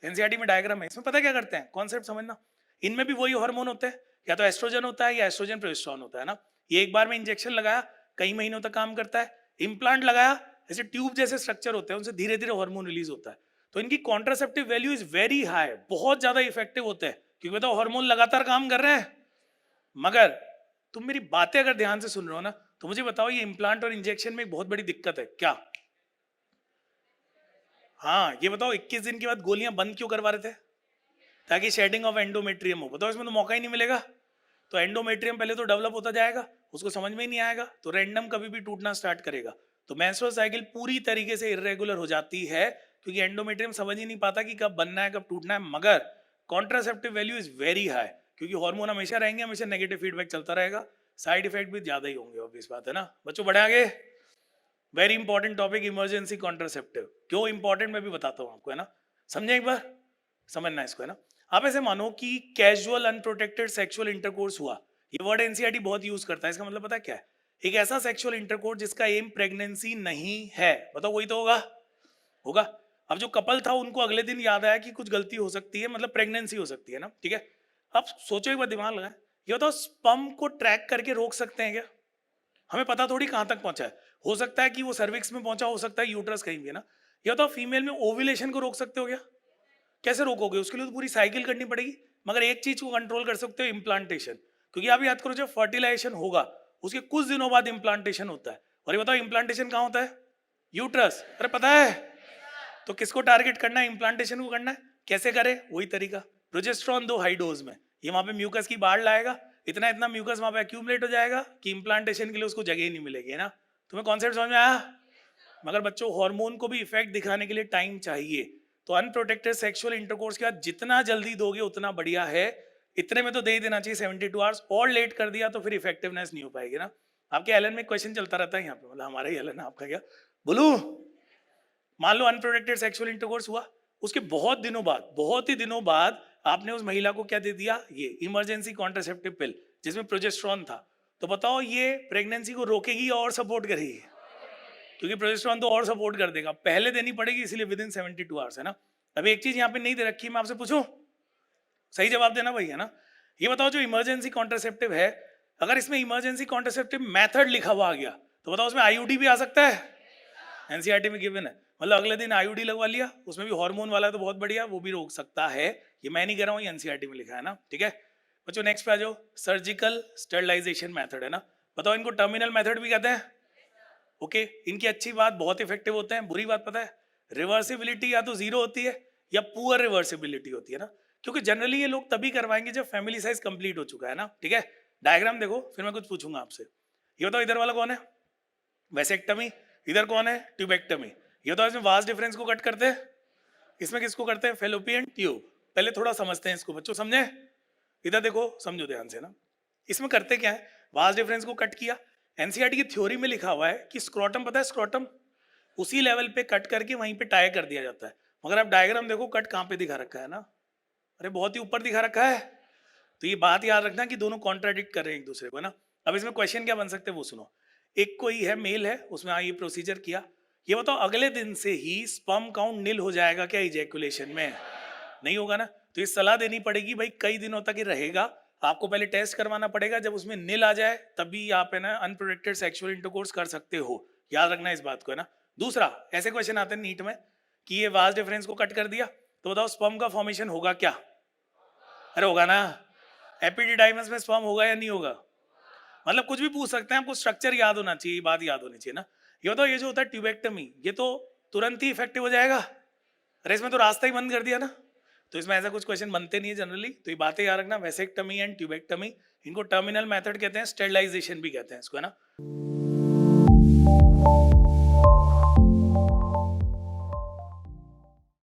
[SPEAKER 1] एनसीईआरटी में डायग्राम है, इसमें पता क्या करते हैं, कॉन्सेप्ट समझना। इनमें भी वही हार्मोन होते हैं, या तो एस्ट्रोजन होता है या एस्ट्रोजन प्रोजेस्टेरोन होता है ना। ये एक बार में इंजेक्शन लगाया, कई महीनों तक काम करता है। इम्प्लांट लगाया, ऐसे ट्यूब जैसे स्ट्रक्चर होते हैं, उनसे धीरे धीरे हार्मोन रिलीज होता है। तो इनकी contraceptive value is very high, बहुत ज्यादा इफेक्टिव होते हैं, क्योंकि बताओ हार्मोन लगातार काम कर रहे हैं। मगर तुम मेरी बातें अगर ध्यान से सुन रहे हो ना, तो मुझे बताओ ये इम्प्लांट और इंजेक्शन में एक बहुत बड़ी दिक्कत है क्या? हाँ, ये बताओ 21 दिन के बाद गोलियां बंद क्यों करवा रहे थे? ताकि शेडिंग ऑफ एंडोमेट्रियम हो। बताओ इसमें तो मौका ही नहीं मिलेगा। तो एंडोमेट्रियम पहले तो डेवलप होता जाएगा, उसको समझ में ही नहीं आएगा, तो रैंडम कभी भी टूटना स्टार्ट करेगा। तो मेंस्ट्रुअल साइकिल पूरी तरीके से इरेगुलर हो जाती है, क्योंकि एंडोमेट्रियम समझ ही नहीं पाता कि कब बनना है कब टूटना है। मगर contraceptive value is very high, क्योंकि हार्मोन हमेशा रहेंगे, हमेशा नेगेटिव फीडबैक चलता रहेगा, साइड इफेक्ट भी ज्यादा ही होंगे, ऑब्वियस बात है ना। बच्चों बढ़े आगे। Very important topic emergency contraceptive. क्यों इंपॉर्टेंट मैं भी बताता हूँ आपको, है ना। समझे एक बार, समझना इसको, है ना। आप ऐसे मानो कि कैजुअल अनप्रोटेक्टेड सेक्सुअल इंटरकोर्स हुआ। ये वर्ड एनसीईआरटी बहुत यूज करता है, इसका मतलब पता है क्या है? एक ऐसा सेक्सुअल इंटरकोर्स जिसका एम प्रेगनेंसी नहीं है। बताओ वही तो होगा, होगा। अब जो कपल था उनको अगले दिन याद आया कि कुछ गलती हो सकती है, मतलब प्रेगनेंसी हो सकती है ना, ठीक है। अब सोचो एक बार, दिमाग लगाए, ये बताओ स्पर्म को ट्रैक करके रोक सकते हैं क्या? हमें पता थोड़ी कहाँ तक पहुंचा है। हो सकता है कि वो सर्विक्स में पहुंचा, हो सकता है यूट्रस कहीं भी, है ना। ये बताओ फीमेल में ओव्यूलेशन को रोक सकते हो क्या? कैसे रोकोगे? उसके लिए तो पूरी साइकिल करनी पड़ेगी। मगर एक चीज को कंट्रोल कर सकते हो, इम्प्लांटेशन। क्योंकि आप याद करो, जब फर्टिलाइजेशन होगा उसके कुछ दिनों बाद इम्प्लांटेशन होता है। और ये बताओ इम्प्लांटेशन कहाँ होता है? यूट्रस। अरे पता है। तो किसको टारगेट करना है? इम्प्लांटेशन को करना है। कैसे करे? वही तरीका, प्रोजेस्टेरॉन दो हाई डोज में। ये वहां पे म्यूकस की बाढ़ लाएगा, इतना इतना म्यूकस वहां पे एक्यूमुलेट हो जाएगा कि इम्प्लांटेशन के लिए उसको जगह ही नहीं मिलेगी, है ना। तुम्हें कॉन्सेप्ट समझ में आया? मगर बच्चों हार्मोन को भी इफेक्ट दिखाने के लिए टाइम चाहिए। तो अनप्रोटेक्टेड सेक्सुअल इंटरकोर्स के बाद जितना जल्दी दोगे उतना बढ़िया है। इतने में तो दे ही देना चाहिए 72 आवर्स, और लेट कर दिया तो फिर इफेक्टिवनेस नहीं हो पाएगी ना। आपके एलन में क्वेश्चन चलता रहता है यहाँ पे, मतलब हमारा ही एलन है, आपका क्या बोलू। मान लो अनप्रोटेक्टेड सेक्सुअल इंटरकोर्स हुआ, उसके बहुत दिनों बाद, बहुत ही दिनों बाद आपने उस महिला को क्या दे दिया? ये इमरजेंसी कॉन्ट्रासेप्टिव पिल जिसमें प्रोजेस्टेरॉन था। तो बताओ ये प्रेगनेंसी को रोकेगी और सपोर्ट करेगी? क्योंकि प्रोजेस्टेरॉन तो और सपोर्ट कर देगा, पहले देनी पड़ेगी, इसलिए विद इन 72 आवर्स, है ना। अभी एक चीज यहाँ पे नहीं दे रखी, मैं आपसे पूछूं, सही जवाब देना भाई, है ना। ये बताओ जो इमरजेंसी कॉन्ट्रासेप्टिव है, अगर इसमें इमरजेंसी कॉन्ट्रासेप्टिव मेथड लिखा हुआ आ गया, तो बताओ उसमें आईयूडी भी आ सकता है? एनसीईआरटी में गिवन है, मतलब अगले दिन आईयूडी लगवा लिया, उसमें भी हार्मोन वाला है तो बहुत बढ़िया, वो भी रोक सकता है। ये मैं नहीं कह रहा हूँ, ये एनसीईआरटी में लिखा है ना, ठीक है। बच्चों नेक्स्ट पे आ जाओ, सर्जिकल स्टरलाइजेशन मेथड, है ना। बताओ इनको टर्मिनल मेथड भी कहते हैं। ओके, इनकी अच्छी बात बहुत इफेक्टिव होते हैं, बुरी बात पता है, रिवर्सिबिलिटी या तो जीरो होती है या पुअर रिवर्सिबिलिटी होती है ना। क्योंकि जनरली ये लोग तभी करवाएंगे जब फैमिली साइज कंप्लीट हो चुका है ना, ठीक है। डायग्राम देखो, फिर मैं कुछ पूछूंगा आपसे। ये बताओ इधर वाला कौन है? वैसेक्टमी। इधर कौन है? ट्यूबेक्टमी। ये तो इसमें वास्ट डिफरेंस को कट करते हैं, इसमें किसको करते हैं? Fallopian tube. पहले थोड़ा समझते हैं इसको बच्चों, समझे? इधर देखो, समझो ध्यान से ना। इसमें करते क्या है? वास्ट डिफरेंस को कट किया। एनसीईआरटी की थ्योरी में लिखा हुआ है कि स्क्रोटम, पता है स्क्रोटम, उसी लेवल पे कट करके वहीं पे टाई कर दिया जाता है। मगर आप डायग्राम देखो, कट कहाँ पे दिखा रखा है ना, अरे बहुत ही ऊपर दिखा रखा है। तो ये बात याद रखना कि दोनों कॉन्ट्राडिक्ट कर रहे हैं एक दूसरे को, है ना। अब इसमें क्वेश्चन क्या बन सकते हैं वो सुनो। एक कोई है, मेल है, उसने ये प्रोसीजर किया। ये बताओ अगले दिन से ही स्पर्म काउंट निल हो जाएगा क्या इजैकुलेशन में? नहीं होगा ना। तो ये सलाह देनी पड़ेगी भाई, कई दिनों तक ये रहेगा, आपको पहले टेस्ट करवाना पड़ेगा, जब उसमें निल आ जाए तभी आप है ना अनप्रोटेक्टेड सेक्सुअल इंटरकोर्स कर सकते हो। याद रखना इस बात को, है ना। दूसरा, ऐसे क्वेश्चन आते हैं नीट में कि ये वास्ट डिफरेंस को कट कर दिया, तो बताओ स्पर्म का फॉर्मेशन होगा क्या? अरे होगा ना। एपिडिडाइमस में स्पर्म होगा या नहीं होगा? मतलब कुछ भी पूछ सकते हैं, आपको स्ट्रक्चर याद होना चाहिए, ये बात याद होनी चाहिए ना। ये बताओ ये जो होता है ट्यूबेक्टमी, ये तो तुरंत ही इफेक्टिव हो जाएगा। अरे इसमें तो रास्ता ही बंद कर दिया ना। तो इसमें ऐसा कुछ क्वेश्चन बनते नहीं है जनरली, तो ये बातें याद रखना। वैसेक्टमी एंड ट्यूबेक्टमी, इनको टर्मिनल मेथड कहते हैं, स्टेरिलाइजेशन भी कहते हैं इसको, है ना।